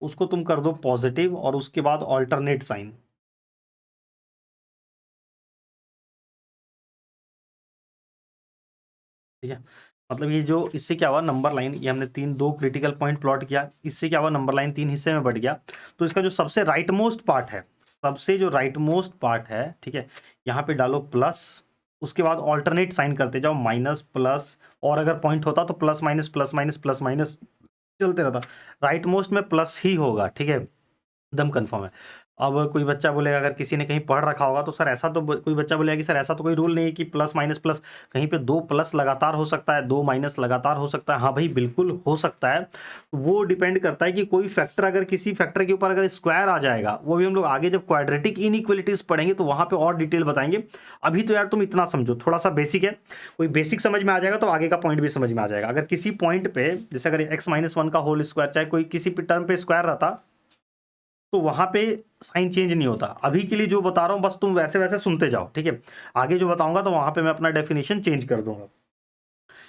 उसको तुम कर दो पॉजिटिव और उसके बाद ऑल्टरनेट साइन, ठीक है। मतलब ये जो, इससे क्या हुआ, नंबर लाइन, ये हमने 2 क्रिटिकल पॉइंट प्लॉट किया, इससे क्या हुआ, नंबर लाइन 3 हिस्से में बढ़ गया। तो इसका जो सबसे राइट मोस्ट पार्ट है, सबसे जो राइट मोस्ट पार्ट है, ठीक है, यहाँ पे डालो प्लस, उसके बाद ऑल्टरनेट साइन करते जाओ, माइनस प्लस, और अगर पॉइंट होता तो plus minus plus minus plus minus चलते रहता। राइट मोस्ट में प्लस ही होगा, ठीक है, एकदम कंफर्म है। अब कोई बच्चा बोलेगा, अगर किसी ने कहीं पढ़ रखा होगा तो सर ऐसा तो कोई बच्चा बोलेगा कि सर ऐसा तो कोई रूल नहीं है कि प्लस माइनस प्लस, कहीं पे 2 प्लस लगातार हो सकता है, 2 माइनस लगातार हो सकता है। हाँ भाई बिल्कुल हो सकता है, वो डिपेंड करता है कि कोई फैक्टर, अगर किसी फैक्टर के ऊपर अगर स्क्वायर आ जाएगा, वो भी हम लोग आगे जब क्वाड्रेटिक इनइक्वालिटीज पढ़ेंगे तो वहां पे और डिटेल बताएंगे। अभी तो यार तुम इतना समझो, थोड़ा सा बेसिक है, कोई बेसिक समझ में आ जाएगा तो आगे का पॉइंट भी समझ में आ जाएगा। अगर किसी पॉइंट पे जैसे अगर x-1 का होल स्क्वायर, चाहे कोई किसी टर्म पे स्क्वायर रहता तो वहां पे साइन चेंज नहीं होता। अभी के लिए जो बता रहा हूं बस तुम वैसे वैसे सुनते जाओ, ठीक है। आगे जो बताऊंगा तो वहां पे मैं अपना डेफिनेशन चेंज कर दूंगा।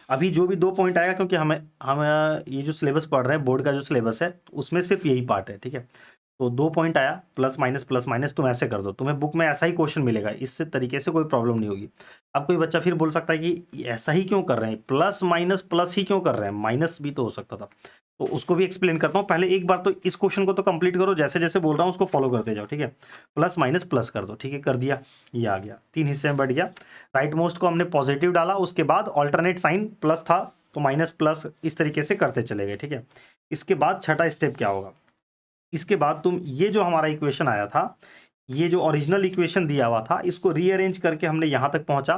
अभी जो भी 2 पॉइंट आएगा, क्योंकि हम ये जो सिलेबस पढ़ रहे हैं, बोर्ड का जो सिलेबस है उसमें सिर्फ यही पार्ट है, ठीक है। तो 2 पॉइंट आया, प्लस माइनस तुम ऐसे कर दो, तुम्हें बुक में ऐसा ही क्वेश्चन मिलेगा, इससे तरीके से कोई प्रॉब्लम नहीं होगी। अब कोई बच्चा फिर बोल सकता है कि ऐसा ही क्यों कर रहे हैं, प्लस माइनस प्लस ही क्यों कर रहे हैं, माइनस भी तो हो सकता था। तो उसको भी एक्सप्लेन करता हूँ। पहले एक बार तो इस क्वेश्चन को तो कंप्लीट करो, जैसे जैसे बोल रहा हूँ उसको फॉलो करते जाओ, ठीक है। प्लस माइनस प्लस कर दो, ठीक है, कर दिया, ये आ गया, 3 हिस्से में बढ़ गया। राइट मोस्ट को हमने पॉजिटिव डाला, उसके बाद ऑल्टरनेट साइन प्लस था तो माइनस प्लस, इस तरीके से करते चले गए, ठीक है। इसके बाद छठा स्टेप क्या होगा, इसके बाद तुम ये जो हमारा इक्वेशन आया था, ये जो ओरिजिनल इक्वेशन दिया हुआ था, इसको रीअरेंज करके हमने यहाँ तक पहुँचा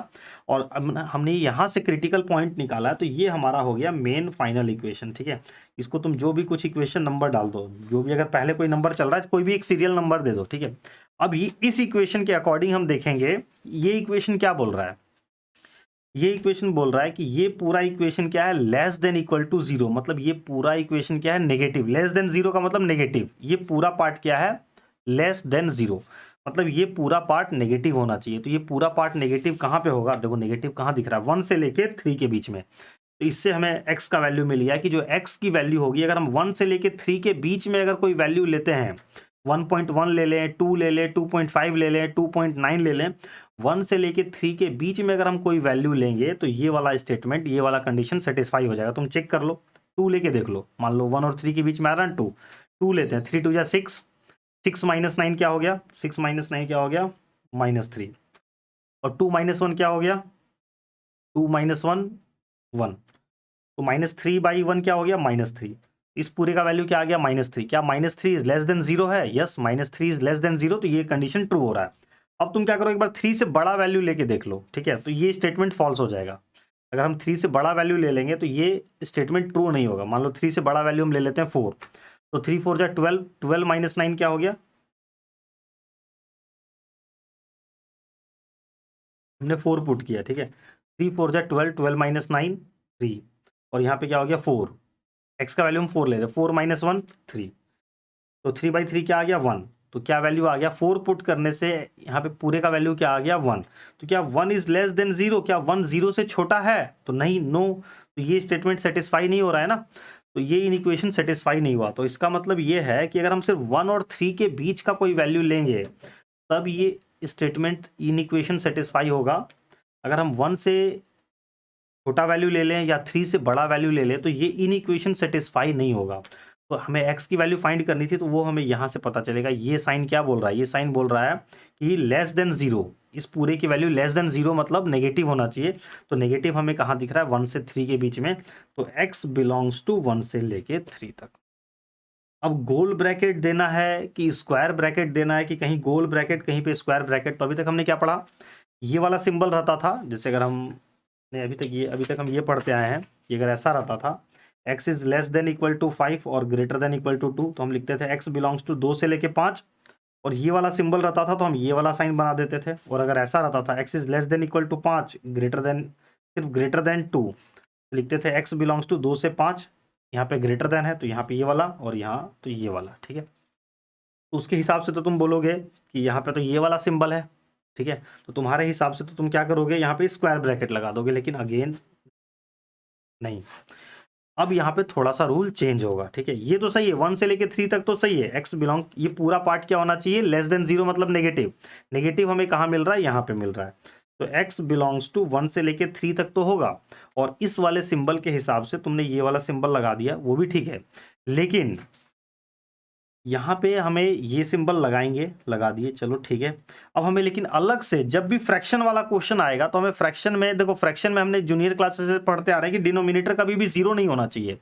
और हमने यहाँ से क्रिटिकल पॉइंट निकाला है, तो ये हमारा हो गया मेन फाइनल इक्वेशन, ठीक है। इसको तुम जो भी कुछ इक्वेशन नंबर डाल दो, जो भी अगर पहले कोई नंबर चल रहा है कोई भी एक सीरियल नंबर दे दो, ठीक है। अब ये इस इक्वेशन के अकॉर्डिंग हम देखेंगे ये इक्वेशन क्या बोल रहा है। ये इक्वेशन बोल रहा है कि ये पूरा इक्वेशन क्या है, लेस देन इक्वल टू 0, मतलब ये पूरा इक्वेशन क्या है, नेगेटिव। लेस देन 0 का मतलब नेगेटिव, ये पूरा पार्ट क्या है, लेस देन 0, मतलब ये पूरा पार्ट नेगेटिव होना चाहिए। तो ये पूरा पार्ट नेगेटिव कहाँ पे होगा, देखो नेगेटिव कहाँ दिख रहा है, 1 से लेके 3 के बीच में। तो इससे हमें x का वैल्यू मिल गया कि जो x की वैल्यू होगी, अगर हम 1 से लेके 3 के बीच में अगर कोई वैल्यू लेते हैं, 1.1 ले लें, 2 ले लें, 2.5 ले लें, 2.9 ले लें, 1 से लेके 3 के बीच में अगर हम कोई वैल्यू लेंगे तो ये वाला स्टेटमेंट, ये वाला कंडीशन सेटिस्फाई हो जाएगा। तुम चेक कर लो, 2 लेके देख लो, मान लो 1 और 3 के बीच में आ रहा है 2, 2 लेते हैं, 3 2 जा 6, 6 माइनस 9 क्या हो गया, 6 माइनस 9 क्या हो गया, -3, और 2 माइनस 1 क्या हो गया, 2 माइनस 1 1, तो -3/1 क्या हो गया, -3। इस पूरे का वैल्यू क्या आ गया, -3। क्या -3 इज लेस देन 0 है, यस, -3 इज लेस देन 0, तो ये कंडीशन ट्रू हो रहा है। अब तुम क्या करो, एक बार 3 से बड़ा वैल्यू लेके देख लो, ठीक है, तो ये स्टेटमेंट फॉल्स हो जाएगा। अगर हम 3 से बड़ा वैल्यू ले लेंगे तो ये स्टेटमेंट ट्रू नहीं होगा। मान लो 3 से बड़ा वैल्यू हम ले लेते हैं 4, तो 3 4 जा 12, 12 माइनस 9 क्या हो गया, हमने 4 पुट किया, ठीक है, 3 4 जा 12, 12 माइनस 9 3, और यहाँ पे क्या हो गया 4, एक्स का वैल्यू हम 4 ले रहे हैं, 4 माइनस 1 3, तो 3/3 क्या आ गया 1, तो क्या वैल्यू आ गया, 4 पुट करने से यहाँ पे पूरे का वैल्यू क्या आ गया 1, तो क्या 1 इज लेस देन 0, क्या 1 0 से छोटा है, तो नहीं, नो, तो ये स्टेटमेंट सेटिस्फाई नहीं हो रहा है ना, तो ये इनइक्वेशन सेटिस्फाई नहीं हुआ। तो इसका मतलब ये है कि अगर हम सिर्फ 1 और 3 के बीच का कोई वैल्यू लेंगे तब ये स्टेटमेंट इनइक्वेशन सेटिस्फाई होगा। अगर हम 1 से छोटा वैल्यू ले लें या 3 से बड़ा वैल्यू ले लें तो ये इनइक्वेशन सेटिस्फाई नहीं होगा। तो हमें x की वैल्यू फाइंड करनी थी, तो वो हमें यहाँ से पता चलेगा। ये साइन क्या बोल रहा है, ये साइन बोल रहा है कि लेस देन 0, इस पूरे की वैल्यू लेस देन 0 मतलब नेगेटिव होना चाहिए। तो नेगेटिव हमें कहाँ दिख रहा है, 1 से 3 के बीच में, तो x बिलोंग्स टू 1 से लेके 3 तक। अब गोल ब्रैकेट देना है कि स्क्वायर ब्रैकेट देना है, कि कहीं गोल ब्रैकेट कहीं पे स्क्वायर ब्रैकेट, तो अभी तक हमने क्या पढ़ा, ये वाला सिंबल रहता था। जैसे अगर हम अभी तक हम ये पढ़ते आए हैं कि अगर ऐसा रहता था x is less than equal to 5 और ग्रेटर देन इक्वल टू 2, तो हम लिखते थे x बिलोंग्स टू 2 से लेके 5, और ये वाला सिंबल रहता था तो हम ये वाला साइन बना देते थे। और अगर ऐसा रहता था x is less than equal to 5 greater than, सिर्फ ग्रेटर देन 2, लिखते थे x बिलोंग्स टू 2 से 5, यहाँ पे ग्रेटर देन है तो यहाँ पे ये वाला और यहाँ तो ये वाला, ठीक है। तो उसके हिसाब से तो तुम बोलोगे कि यहाँ पे तो ये वाला सिंबल है, ठीक है, तो तुम्हारे हिसाब से तो तुम क्या करोगे, यहाँ पे स्क्वायर ब्रैकेट लगा दोगे, लेकिन अगेन नहीं, अब यहाँ पे थोड़ा सा रूल चेंज होगा, ठीक है। ये तो सही है, 1 से लेके 3 तक तो सही है, x बिलोंग, ये पूरा पार्ट क्या होना चाहिए, लेस देन 0 मतलब नेगेटिव। नेगेटिव हमें कहाँ मिल रहा है, यहाँ पे मिल रहा है, तो x बिलोंग्स टू 1 से लेके 3 तक तो होगा। और इस वाले सिंबल के हिसाब से तुमने ये वाला सिंबल लगा दिया, वो भी ठीक है, लेकिन यहाँ पे हमें ये सिंबल लगाएंगे, लगा दिए, चलो ठीक है। अब हमें लेकिन अलग से जब भी फ्रैक्शन वाला क्वेश्चन आएगा तो हमें फ्रैक्शन में, देखो फ्रैक्शन में हमने जूनियर क्लासेस से पढ़ते आ रहे हैं कि डिनोमिनेटर कभी भी 0 नहीं होना चाहिए।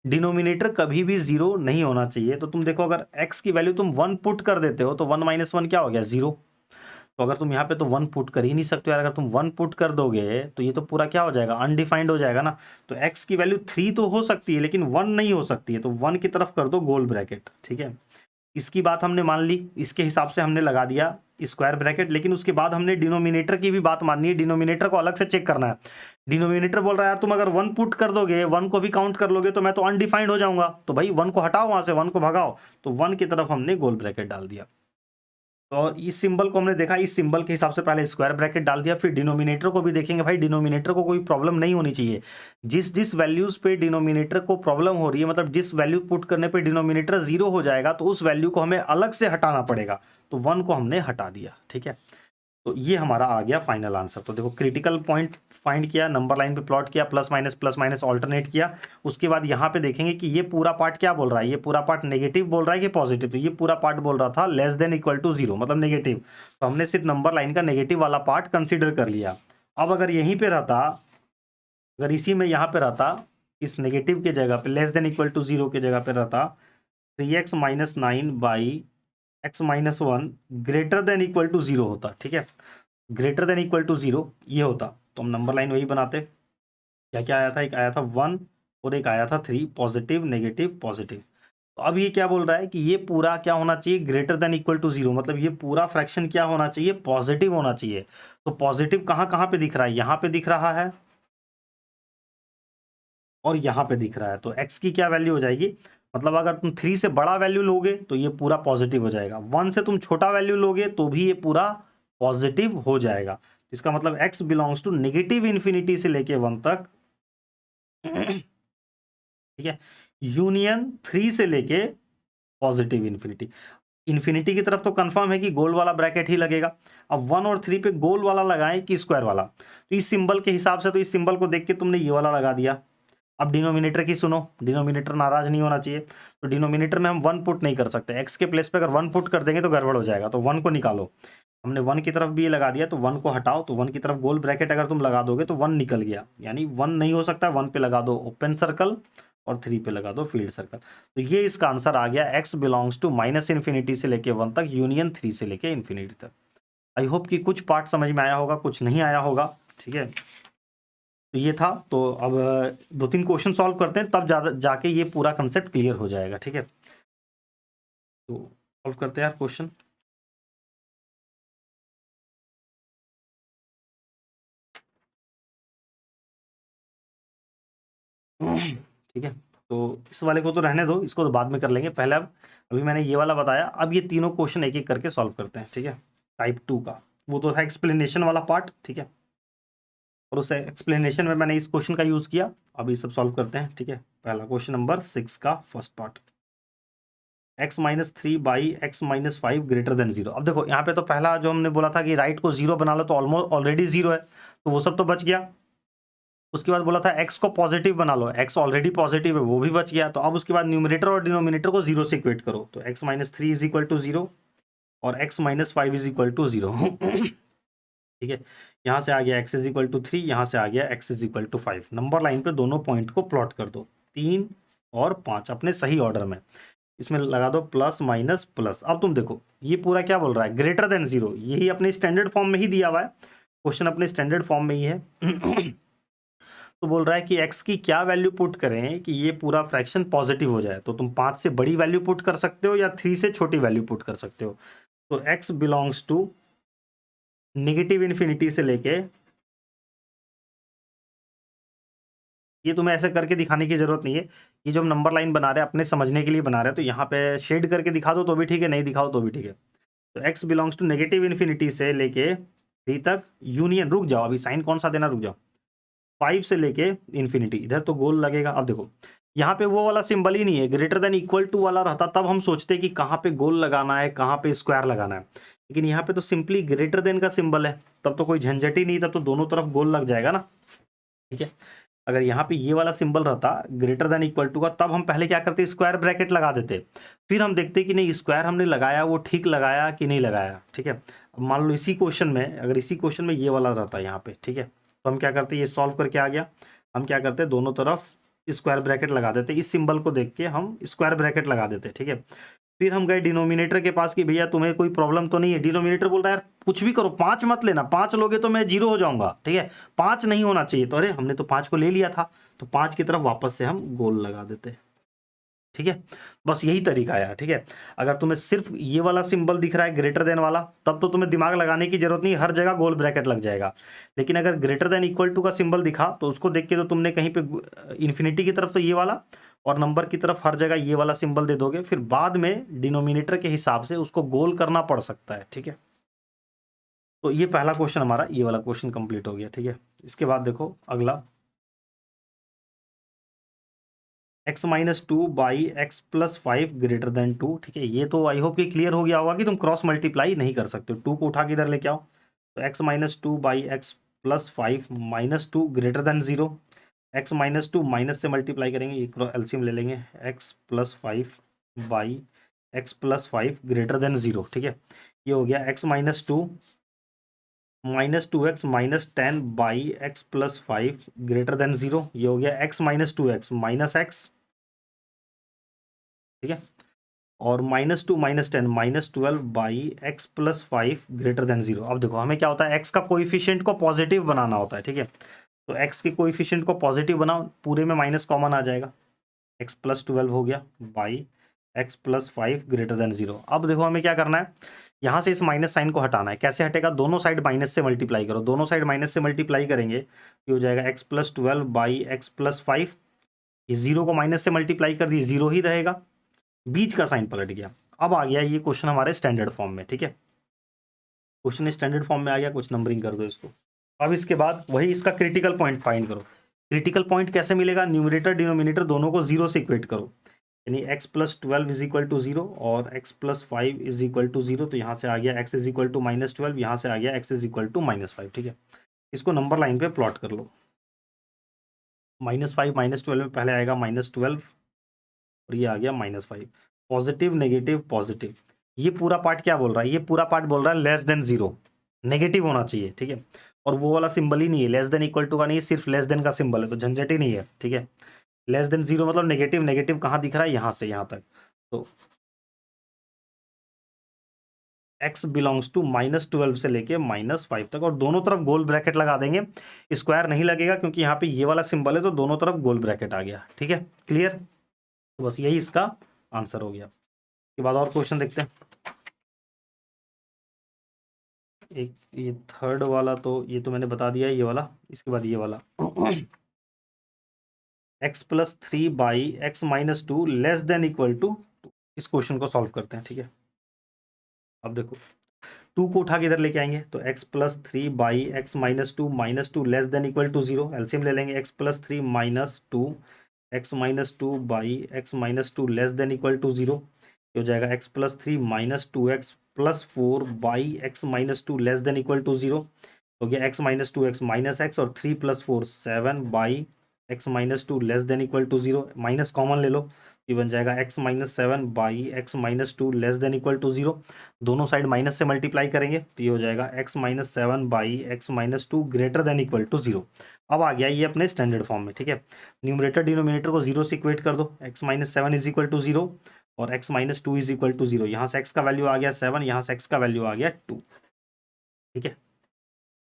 डिनोमिनेटर कभी भी 0 नहीं होना चाहिए। तो तुम देखो अगर x की वैल्यू तुम 1 पुट कर देते हो तो 1 माइनस 1 क्या हो गया 0। तो अगर तुम यहाँ पे तो 1 पुट कर ही नहीं सकते यार, अगर तुम 1 पुट कर दोगे तो ये तो पूरा क्या हो जाएगा, अनडिफाइंड हो जाएगा ना। तो x की वैल्यू 3 तो हो सकती है लेकिन 1 नहीं हो सकती है, तो 1 की तरफ कर दो गोल ब्रैकेट, ठीक है। इसकी बात हमने मान ली, इसके हिसाब से हमने लगा दिया स्क्वायर ब्रैकेट, लेकिन उसके बाद हमने डिनोमिनेटर की भी बात माननी है, डिनोमिनेटर को अलग से चेक करना है। डिनोमिनेटर बोल रहा है यार तुम अगर 1 पुट कर दोगे, 1 को भी काउंट कर लोगे तो मैं तो अनडिफाइंड हो जाऊंगा, तो भाई 1 को हटाओ वहां से, 1 को भगाओ, तो 1 की तरफ हमने गोल ब्रैकेट डाल दिया। और इस सिंबल को हमने देखा, इस सिंबल के हिसाब से पहले स्क्वायर ब्रैकेट डाल दिया, फिर डिनोमिनेटर को भी देखेंगे, भाई डिनोमिनेटर को कोई प्रॉब्लम नहीं होनी चाहिए। जिस जिस वैल्यूज पे डिनोमिनेटर को प्रॉब्लम हो रही है, मतलब जिस वैल्यू पुट करने पे डिनोमिनेटर 0 हो जाएगा, तो उस वैल्यू को हमें अलग से हटाना पड़ेगा। तो 1 को हमने हटा दिया, ठीक है। तो ये हमारा आ गया फाइनल आंसर। तो देखो क्रिटिकल पॉइंट फाइंड किया, नंबर लाइन पे प्लॉट किया, प्लस माइनस ऑल्टरनेट किया। उसके बाद यहाँ पे देखेंगे कि ये पूरा पार्ट क्या बोल रहा है, ये पूरा पार्ट नेगेटिव बोल रहा है कि पॉजिटिव। तो ये पूरा पार्ट बोल रहा था लेस देन इक्वल टू 0, मतलब नेगेटिव। तो हमने सिर्फ नंबर लाइन का नेगेटिव वाला पार्ट कंसिडर कर लिया। अब अगर यहीं पे रहता, अगर इसी में यहाँ पे रहता, इस नेगेटिव के जगह पे लेस देन इक्वल टू 0 के जगह पे रहता 3x minus 9 by x minus 1 greater than equal to 0 होता, ठीक है। ग्रेटर देन इक्वल टू 0 ये होता, तो हम नंबर लाइन वही बनाते। क्या क्या आया था, एक आया था 1 और एक आया था 3, पॉजिटिव नेगेटिव पॉजिटिव। तो अब ये क्या बोल रहा है कि ये पूरा क्या होना चाहिए, ग्रेटर देन इक्वल टू 0, मतलब ये पूरा फ्रैक्शन क्या होना चाहिए, पॉजिटिव होना चाहिए। तो पॉजिटिव कहाँ कहाँ पे दिख रहा है, यहाँ पे दिख रहा है और यहाँ पे दिख रहा है। तो x की क्या वैल्यू हो जाएगी, मतलब अगर तुम 3 से बड़ा वैल्यू लोगे तो ये पूरा पॉजिटिव हो जाएगा, 1 से तुम छोटा वैल्यू लोगे तो भी ये पूरा पॉजिटिव हो जाएगा। इसका मतलब x belongs to negative infinity से लेके 1 तक, ठीक है, यूनियन 3 से लेके पॉजिटिव इन्फिनिटी। इन्फिनिटी की तरफ तो कंफर्म है कि गोल वाला ब्रैकेट ही लगेगा। अब 1 और 3 पे गोल वाला लगाएं कि स्क्वायर वाला, तो इस सिंबल के हिसाब से, तो इस सिंबल को देख के तुमने ये वाला लगा दिया। अब डिनोमिनेटर की सुनो, डिनोमिनेटर नाराज नहीं होना चाहिए। तो डिनोमिनेटर में हम 1 पुट नहीं कर सकते, x के प्लेस पे अगर 1 पुट कर देंगे तो गड़बड़ हो जाएगा, तो 1 को निकालो। हमने 1 की तरफ भी ये लगा दिया, तो 1 को हटाओ, तो 1 की तरफ गोल ब्रैकेट अगर तुम लगा दोगे तो 1 निकल गया, यानी 1 नहीं हो सकता, 1 पे लगा दो ओपन सर्कल और 3 पे लगा दो फील्ड सर्कल। तो ये इसका आंसर आ गया, x belongs to minus infinity से लेके 1 तक, यूनियन 3 से लेके इन्फिनिटी तक। आई होप कि कुछ पार्ट समझ में आया होगा, कुछ नहीं आया होगा, ठीक है। तो ये था। तो अब 2-3 क्वेश्चन सॉल्व करते हैं, तब जाके ये पूरा कंसेप्ट क्लियर हो जाएगा, ठीक है। तो सॉल्व करते हैं यार क्वेश्चन। ठीक है, तो इस वाले को तो रहने दो, इसको तो बाद में कर लेंगे, पहले अब अभी मैंने ये वाला बताया, अब ये तीनों क्वेश्चन एक एक करके सॉल्व करते हैं, ठीक है। टाइप 2 का वो तो था एक्सप्लेनेशन वाला पार्ट, ठीक है, और उस एक्सप्लेनेशन में मैंने इस क्वेश्चन का यूज़ किया। अब ये सब सॉल्व करते हैं, ठीक है। पहला क्वेश्चन नंबर 6 का first part, x minus 3 by x minus 5 greater then 0। अब देखो यहाँ पे तो पहला जो हमने बोला था कि राइट को 0 बना लो, तो ऑलमोस्ट ऑलरेडी 0 है, तो वो सब तो बच गया। उसके बाद बोला था x को पॉजिटिव बना लो, x ऑलरेडी पॉजिटिव है, वो भी बच गया। तो अब उसके बाद न्यूमरेटर और डिनोमिनेटर को 0 से इक्वेट करो, तो x minus 3 is equal to 0 और x minus 5 is equal to 0। ठीक है, यहाँ से आ गया x इज इक्वल टू 3, यहाँ से आ गया x is equal to 5। Number line पे दोनों पॉइंट को प्लॉट कर दो, 3 और 5 अपने सही ऑर्डर में, इसमें लगा दो प्लस माइनस प्लस। अब तुम देखो ये पूरा क्या बोल रहा है, ग्रेटर देन 0, यही अपने स्टैंडर्ड फॉर्म में ही दिया हुआ है, क्वेश्चन अपने स्टैंडर्ड फॉर्म में ही है। तो बोल रहा है कि x की क्या वैल्यू पुट करें कि ये पूरा फ्रैक्शन पॉजिटिव हो जाए। तो तुम 5 से बड़ी वैल्यू पुट कर सकते हो या 3 से छोटी वैल्यू पुट कर सकते हो। तो x belongs to negative infinity से लेके, ये तुम्हें ऐसे करके दिखाने की जरूरत नहीं है, ये जो हम नंबर लाइन बना रहे हैं अपने समझने के लिए बना रहे हैं, तो यहाँ पे शेड करके दिखा दो तो भी ठीक है, नहीं दिखाओ तो भी ठीक है। तो x belongs to negative infinity से लेके 3 तक, यूनियन, रुक जाओ अभी साइन कौन सा देना, रुक जाओ, 5 से लेके इन्फिनिटी, इधर तो गोल लगेगा। अब देखो यहाँ पे वो वाला सिंबल ही नहीं है, ग्रेटर देन इक्वल टू वाला रहता तब हम सोचते कि कहाँ पे गोल लगाना है, कहाँ पे स्क्वायर लगाना है, लेकिन यहाँ पे तो सिंपली ग्रेटर देन का सिंबल है, तब तो कोई झंझट ही नहीं, तब तो दोनों तरफ गोल लग जाएगा ना, ठीक है। अगर यहाँ पे ये वाला सिंबल रहता ग्रेटर देन इक्वल टू का, तब हम पहले क्या करते, स्क्वायर ब्रैकेट लगा देते, फिर हम देखते कि नहीं स्क्वायर हमने लगाया वो ठीक लगाया कि नहीं लगाया, ठीक है। अब मान लो इसी क्वेश्चन में, अगर इसी क्वेश्चन में ये वाला रहता यहाँ पे, ठीक है, तो हम क्या करते, ये सॉल्व करके आ गया, हम क्या करते दोनों तरफ स्क्वायर ब्रैकेट लगा देते, इस सिंबल को देख के हम स्क्वायर ब्रैकेट लगा देते, ठीक है। फिर हम गए डिनोमिनेटर के पास कि भैया तुम्हें कोई प्रॉब्लम तो नहीं है। डिनोमिनेटर बोल रहा है यार कुछ भी करो 5 मत लेना, 5 लोगे तो मैं 0 हो जाऊंगा, ठीक है, 5 नहीं होना चाहिए। तो अरे हमने तो 5 को ले लिया था, तो 5 की तरफ वापस से हम गोल लगा देते, ठीक है। बस यही तरीका है, ठीक है। अगर तुम्हें सिर्फ ये वाला सिंबल दिख रहा है ग्रेटर देन वाला, तब तो तुम्हें दिमाग लगाने की जरूरत नहीं, हर जगह गोल ब्रैकेट लग जाएगा। लेकिन अगर ग्रेटर देन इक्वल टू का सिंबल दिखा तो उसको देख के तो तुमने कहीं पे इन्फिनिटी की तरफ तो ये वाला और नंबर की तरफ हर जगह ये वाला सिंबल दे दोगे, फिर बाद में डिनोमिनेटर के हिसाब से उसको गोल करना पड़ सकता है, ठीक है। तो ये पहला क्वेश्चन हमारा, ये वाला क्वेश्चन कंप्लीट हो गया, ठीक है। इसके बाद देखो अगला, x minus two by x plus five greater than two, ठीक है। ये तो आई होप कि क्लियर हो गया होगा कि तुम क्रॉस मल्टीप्लाई नहीं कर सकते हो। टू को उठा के इधर लेके आओ, तो x minus two by x plus five minus two greater than zero. X minus to minus से मल्टीप्लाई करेंगे, ये एलसीएम ले लेंगे, x plus five by x plus five greater than zero, ठीक है। ये हो गया x minus two x minus 10 by x plus five greater than zero. ये हो गया x minus two x minus x, ठीक है। और minus two minus 10 minus 12 by x plus five greater than zero. अब देखो हमें क्या होता है, एक्स का कोइफिशिएंट को पॉजिटिव बनाना होता है, ठीक है। तो एक्स के कोइफिशिएंट को पॉजिटिव बनाओ, पूरे में माइनस कॉमन आ जाएगा, एक्स प्लस 12 हो गया by x plus five greater than zero. अब देखो हमें क्या करना है, यहाँ से इस माइनस साइन को हटाना है। कैसे हटेगा, दोनों साइड माइनस से मल्टीप्लाई करो, दोनों साइड माइनस से मल्टीप्लाई करेंगे, ये हो जाएगा x plus 12 by x plus five. ये जीरो को माइनस से मल्टीप्लाई कर दिए, जीरो ही रहेगा, बीच का साइन पलट गया। अब आ गया ये क्वेश्चन हमारे स्टैंडर्ड फॉर्म में, ठीक है। क्वेश्चन स्टैंडर्ड फॉर्म में आ गया, कुछ नंबरिंग कर दो इसको। अब इसके बाद वही इसका क्रिटिकल पॉइंट फाइंड करो। क्रिटिकल पॉइंट कैसे मिलेगा, न्यूमरेटर डिनोमिनेटर दोनों को जीरो से इक्वेट करो, यानी x plus 12 is equal to zero और x plus five is equal to zero. तो यहाँ से आ गया x is equal to minus 12, यहाँ से आ गया x is equal to minus 5, ठीक है। इसको नंबर लाइन पे प्लॉट कर लो। माइनस 5 माइनस 12 में पहले आएगा माइनस 12 और ये आ गया माइनस 5। पॉजिटिव नेगेटिव पॉजिटिव, ये पूरा पार्ट क्या बोल रहा है, ये पूरा पार्ट बोल रहा है लेस देन जीरो, नेगेटिव होना चाहिए, ठीक है। और वो वाला सिंबल ही नहीं है, लेस देन इक्वल टू का नहीं है, सिर्फ लेस देन का सिंबल है, तो झंझट ही नहीं है, ठीक है। लेस देन जीरो मतलब नेगेटिव, नेगेटिव कहाँ दिख रहा है, यहाँ से यहाँ तक। तो x बिलोंग्स टू माइनस 12 से लेके माइनस 5 तक, और दोनों तरफ गोल ब्रैकेट लगा देंगे। स्क्वायर नहीं लगेगा क्योंकि यहाँ पे ये वाला सिंबल है, तो दोनों तरफ गोल ब्रैकेट आ गया, ठीक है, क्लियर। तो बस यही इसका आंसर हो गया। इसके बाद और क्वेश्चन देखते हैं। एक ये थर्ड वाला तो ये तो मैंने बता दिया है, ये वाला। इसके बाद ये वाला x plus three by x minus two less than equal to, इस क्वेश्चन को सॉल्व करते हैं, ठीक है। अब देखो टू को उठा के इधर लेके आएंगे, तो x plus three by x minus two less than equal to zero. LCM ले लेंगे, x plus three minus two x minus two by x minus two less than equal to zero. हो जाएगा x plus three minus two x plus four by x minus two less than equal to zero. हो गया x minus two x minus x और three plus four 7 by x minus two less than equal to zero. Minus common ले लो, ये बन जाएगा x minus 7 by x minus two less than equal to zero. दोनों साइड माइनस से मल्टीप्लाई करेंगे, तो ये हो जाएगा x minus 7 by x minus two greater than equal to zero. अब आ गया ये अपने स्टैंडर्ड फॉर्म में, ठीक है। न्यूमरेटर डिनोमिनेटर को जीरो से इक्वेट कर दो, x minus 7 is equal to zero और x minus two is equal to zero. यहाँ से x का वैल्यू आ गया 7, यहाँ से x का वैल्यू आ गया 2, ठीक है,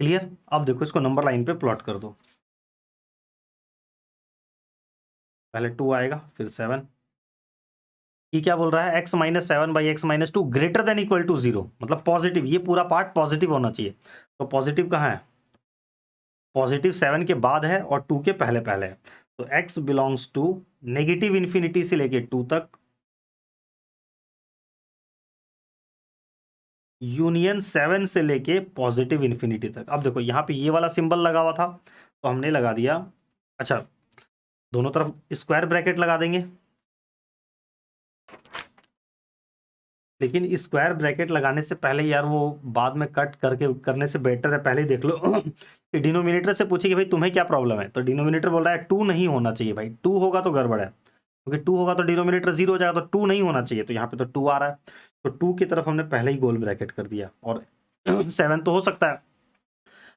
क्लियर। अब देखो इसको नंबर लाइन पे प्लॉट कर दो, पहले 2 आएगा फिर 7। ये क्या बोल रहा है, x minus 7 by x minus two greater than equal to zero, मतलब पॉजिटिव, ये पूरा पार्ट पॉजिटिव होना चाहिए। तो पॉजिटिव कहाँ है, पॉजिटिव 7 के बाद है और 2 के पहले पहले है। तो x belongs to negative infinity से लेके 2 तक, यूनियन 7 से लेके पॉजिटिव इन्फिनिटी तक। अब देखो यहाँ पे ये वाला सिंबल लगा हुआ था, तो हमने लगा दिया, अच्छा दोनों तरफ स्क्वायर ब्रैकेट लगा देंगे, लेकिन स्क्वायर ब्रैकेट लगाने से पहले यार वो बाद में कट करके करने से बेटर है पहले ही देख लो कि डिनोमिनेटर से पूछे कि भाई तुम्हें क्या प्रॉब्लम है, तो डिनोमिनेटर बोल रहा है 2 नहीं होना चाहिए भाई, 2 होगा तो गड़बड़ है, क्योंकि 2 होगा तो डिनोमिनेटर 0 हो जाएगा, तो 2 नहीं होना चाहिए, तो यहाँ पे तो 2 आ रहा है, तो 2 की तरफ हमने पहले ही गोल ब्रैकेट कर दिया। और 7 तो हो सकता है,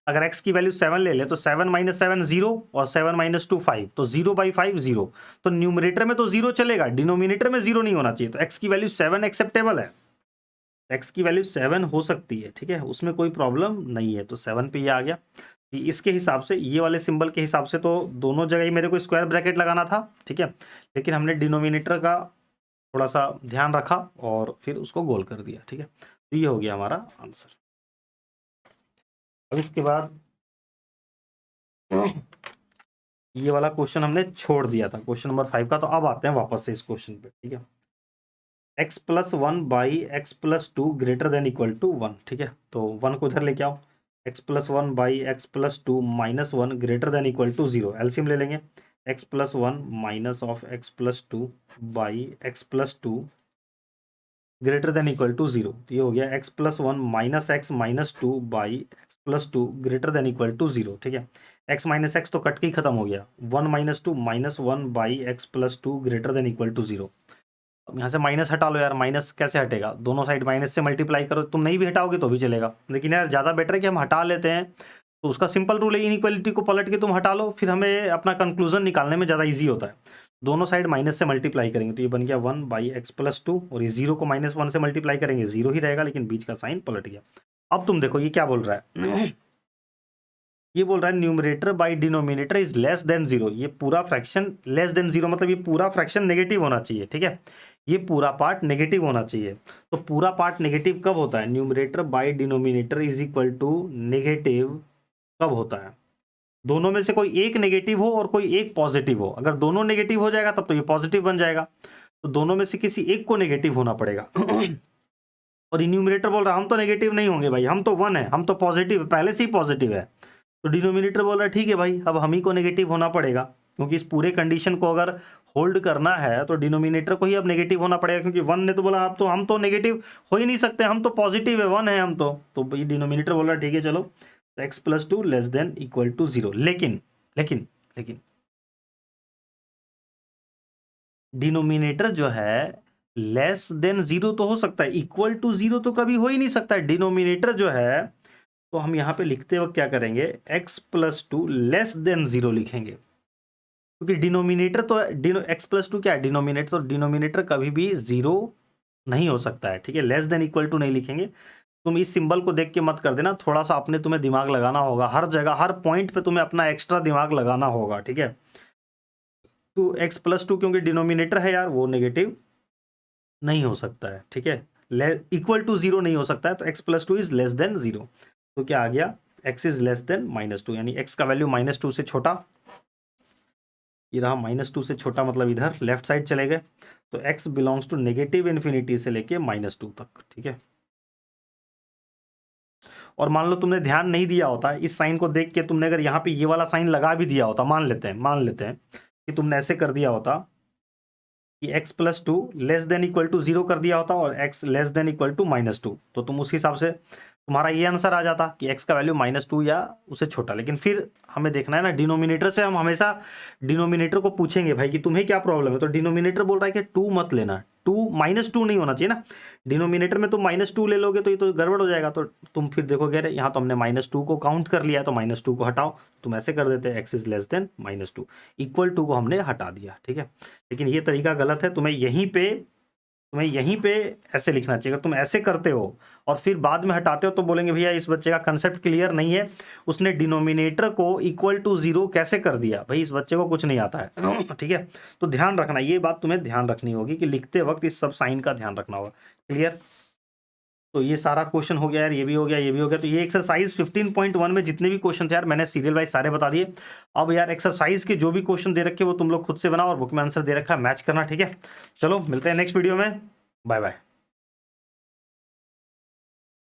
अगर x की वैल्यू 7 ले ले तो 7 माइनस 7 0 और 7 माइनस 2 5, तो 0/5 0। तो न्यूमरेटर में तो 0 चलेगा, डिनोमिनेटर में 0 नहीं होना चाहिए। तो x की वैल्यू 7 एक्सेप्टेबल है, x की वैल्यू 7 हो सकती है, ठीक है, उसमें कोई प्रॉब्लम नहीं है। तो 7 पे ये आ गया। इसके हिसाब से, ये वाले सिंबल के हिसाब से, तो दोनों जगह ही मेरे को स्क्वायर ब्रैकेट लगाना था, ठीक है, लेकिन हमने डिनोमिनेटर का थोड़ा सा ध्यान रखा और फिर उसको गोल कर दिया, ठीक है। तो ये हो गया हमारा आंसर। अब इसके बाद ये वाला क्वेश्चन हमने छोड़ दिया था, क्वेश्चन नंबर 5 का। तो अब आते हैं वापस से इस क्वेश्चन पे, ठीक है। x plus 1 by x plus 2 greater than equal to 1, ठीक है। तो 1 को इधर लेके आओ, x plus 1 by x plus 2 minus 1 greater than equal to 0। LCM ले लेंगे, x plus 1 minus of x plus 2 by x plus 2 greater than equal to 0। तो ये हो गया x plus 1 minus x minus 2 by x plus 2 greater than equal to 0, ठीक है। x माइनस एक्स तो कट के ही खत्म हो गया, 1 minus 2 minus 1 by x plus 2 greater than equal to 0। अब यहाँ से माइनस हटा लो यार, माइनस कैसे हटेगा, दोनों साइड माइनस से मल्टीप्लाई करो, तुम नहीं भी हटाओगे तो भी चलेगा, लेकिन यार ज़्यादा बेटर है कि हम हटा लेते हैं। तो उसका सिंपल रूल है, इनइक्वालिटी को पलट के तुम हटा लो, फिर हमें अपना कंक्लूजन निकालने में ज़्यादा ईजी होता है। दोनों साइड माइनस से मल्टीप्लाई करेंगे तो ये बन गया 1 बाई एक्स प्लस 2, और ये 0 को माइनस 1 से मल्टीप्लाई करेंगे 0 ही रहेगा, लेकिन बीच का साइन पलट गया। अब तुम देखो ये क्या बोल रहा है, ये बोल रहा है numerator by denominator is less then 0। ये पूरा फ्रैक्शन लेस देन 0 मतलब ये पूरा फ्रैक्शन नेगेटिव होना चाहिए, ठीक है, ये पूरा पार्ट नेगेटिव होना चाहिए। तो पूरा पार्ट नेगेटिव कब होता है, numerator by denominator is equal to negative कब होता है, दोनों में से कोई एक नेगेटिव हो और कोई एक पॉजिटिव हो। अगर दोनों नेगेटिव हो जाएगा तब तो ये पॉजिटिव बन जाएगा, तो दोनों में से किसी एक को नेगेटिव होना पड़ेगा। और न्यूमरेटर बोल रहा है हम तो नेगेटिव नहीं होंगे भाई, हम तो 1 है, हम तो पॉजिटिव पहले से ही पॉजिटिव है। तो डिनोमिनेटर बोल रहा है ठीक है भाई, अब हम ही को नेगेटिव होना पड़ेगा, क्योंकि इस पूरे कंडीशन को अगर होल्ड करना है तो डिनोमिनेटर को ही अब नेगेटिव होना पड़ेगा, क्योंकि 1 ने तो बोला अब तो हम तो नेगेटिव हो ही नहीं सकते, हम तो पॉजिटिव है, 1 है हम तो ये डिनोमिनेटर बोल रहा है ठीक है चलो x plus 2 less than equal to 0। लेकिन लेकिन लेकिन डिनोमिनेटर जो है लेस देन 0 तो हो सकता है, इक्वल टू 0 तो कभी हो ही नहीं सकता है। डिनोमिनेटर जो है, तो हम यहाँ पे लिखते वक्त क्या करेंगे, x प्लस 2 लेस देन 0 लिखेंगे, क्योंकि डिनोमिनेटर तो x प्लस 2 क्या है, डिनोमिनेटर, तो डिनोमिनेटर कभी भी 0 नहीं हो सकता है, ठीक है। लेस देन इक्वल टू नहीं लिखेंगे। तुम इस सिंबल को देख के मत कर देना, थोड़ा सा अपने तुम्हें दिमाग लगाना होगा, हर जगह हर पॉइंट पे तुम्हें अपना एक्स्ट्रा दिमाग लगाना होगा, ठीक है। तो x प्लस 2 क्योंकि डिनोमिनेटर है यार, वो नेगेटिव नहीं हो सकता है, ठीक है, इक्वल टू 0 नहीं हो सकता है, तो x plus 2 is less then 0। तो क्या आ गया, x इज लेस देन -2, यानी x का वैल्यू -2 से छोटा, ये रहा -2 से छोटा, मतलब इधर लेफ्ट साइड चले गए। तो x belongs to negative infinity से लेके -2 तक, ठीक है। और मान लो तुमने ध्यान नहीं दिया होता, इस साइन को देख के तुमने अगर यहाँ पे ये वाला साइन लगा भी दिया होता, मान लेते हैं कि तुमने ऐसे कर दिया होता कि x plus 2 less than equal to 0 कर दिया होता और x less than equal to -2, तो तुम उस हिसाब से तुम्हारा ये आंसर आ जाता कि x का वैल्यू -2 या उससे छोटा। लेकिन फिर हमें देखना है ना, डिनोमिनेटर से हम हमेशा डिनोमिनेटर को पूछेंगे भाई कि तुम्हें क्या प्रॉब्लम है, तो डिनोमिनेटर बोल रहा है कि 2 मत लेना, -2 नहीं होना चाहिए ना, डिनोमिनेटर में तुम -2 ले लोगे तो ये तो गड़बड़ हो जाएगा। तो तुम फिर देखोगे अरे यहाँ तो हमने -2 को काउंट कर लिया, तो -2 को हटाओ, तुम ऐसे कर देते x is less than -2, equal to को हमने हटा दिया, ठीक है। लेकिन ये तरीका गलत है, तुम्हें यहीं पे ऐसे लिखना चाहिए। अगर तुम ऐसे करते हो और फिर बाद में हटाते हो तो बोलेंगे भैया इस बच्चे का कंसेप्ट क्लियर नहीं है, उसने डिनोमिनेटर को इक्वल टू 0 कैसे कर दिया, भाई इस बच्चे को कुछ नहीं आता है, ठीक है। तो ध्यान रखना, ये बात तुम्हें ध्यान रखनी होगी कि लिखते वक्त इस सब साइन का ध्यान रखना होगा, क्लियर। तो ये सारा क्वेश्चन हो गया यार, ये भी हो गया, ये भी हो गया। तो ये एक्सरसाइज 15.1 में जितने भी क्वेश्चन थे यार मैंने सीरियल वाइज सारे बता दिए। अब यार एक्सरसाइज के जो भी क्वेश्चन दे रखे वो तुम लोग खुद से बनाओ और बुक में आंसर दे रखा है, मैच करना, ठीक है। चलो मिलते हैं नेक्स्ट वीडियो में, बाय बाय।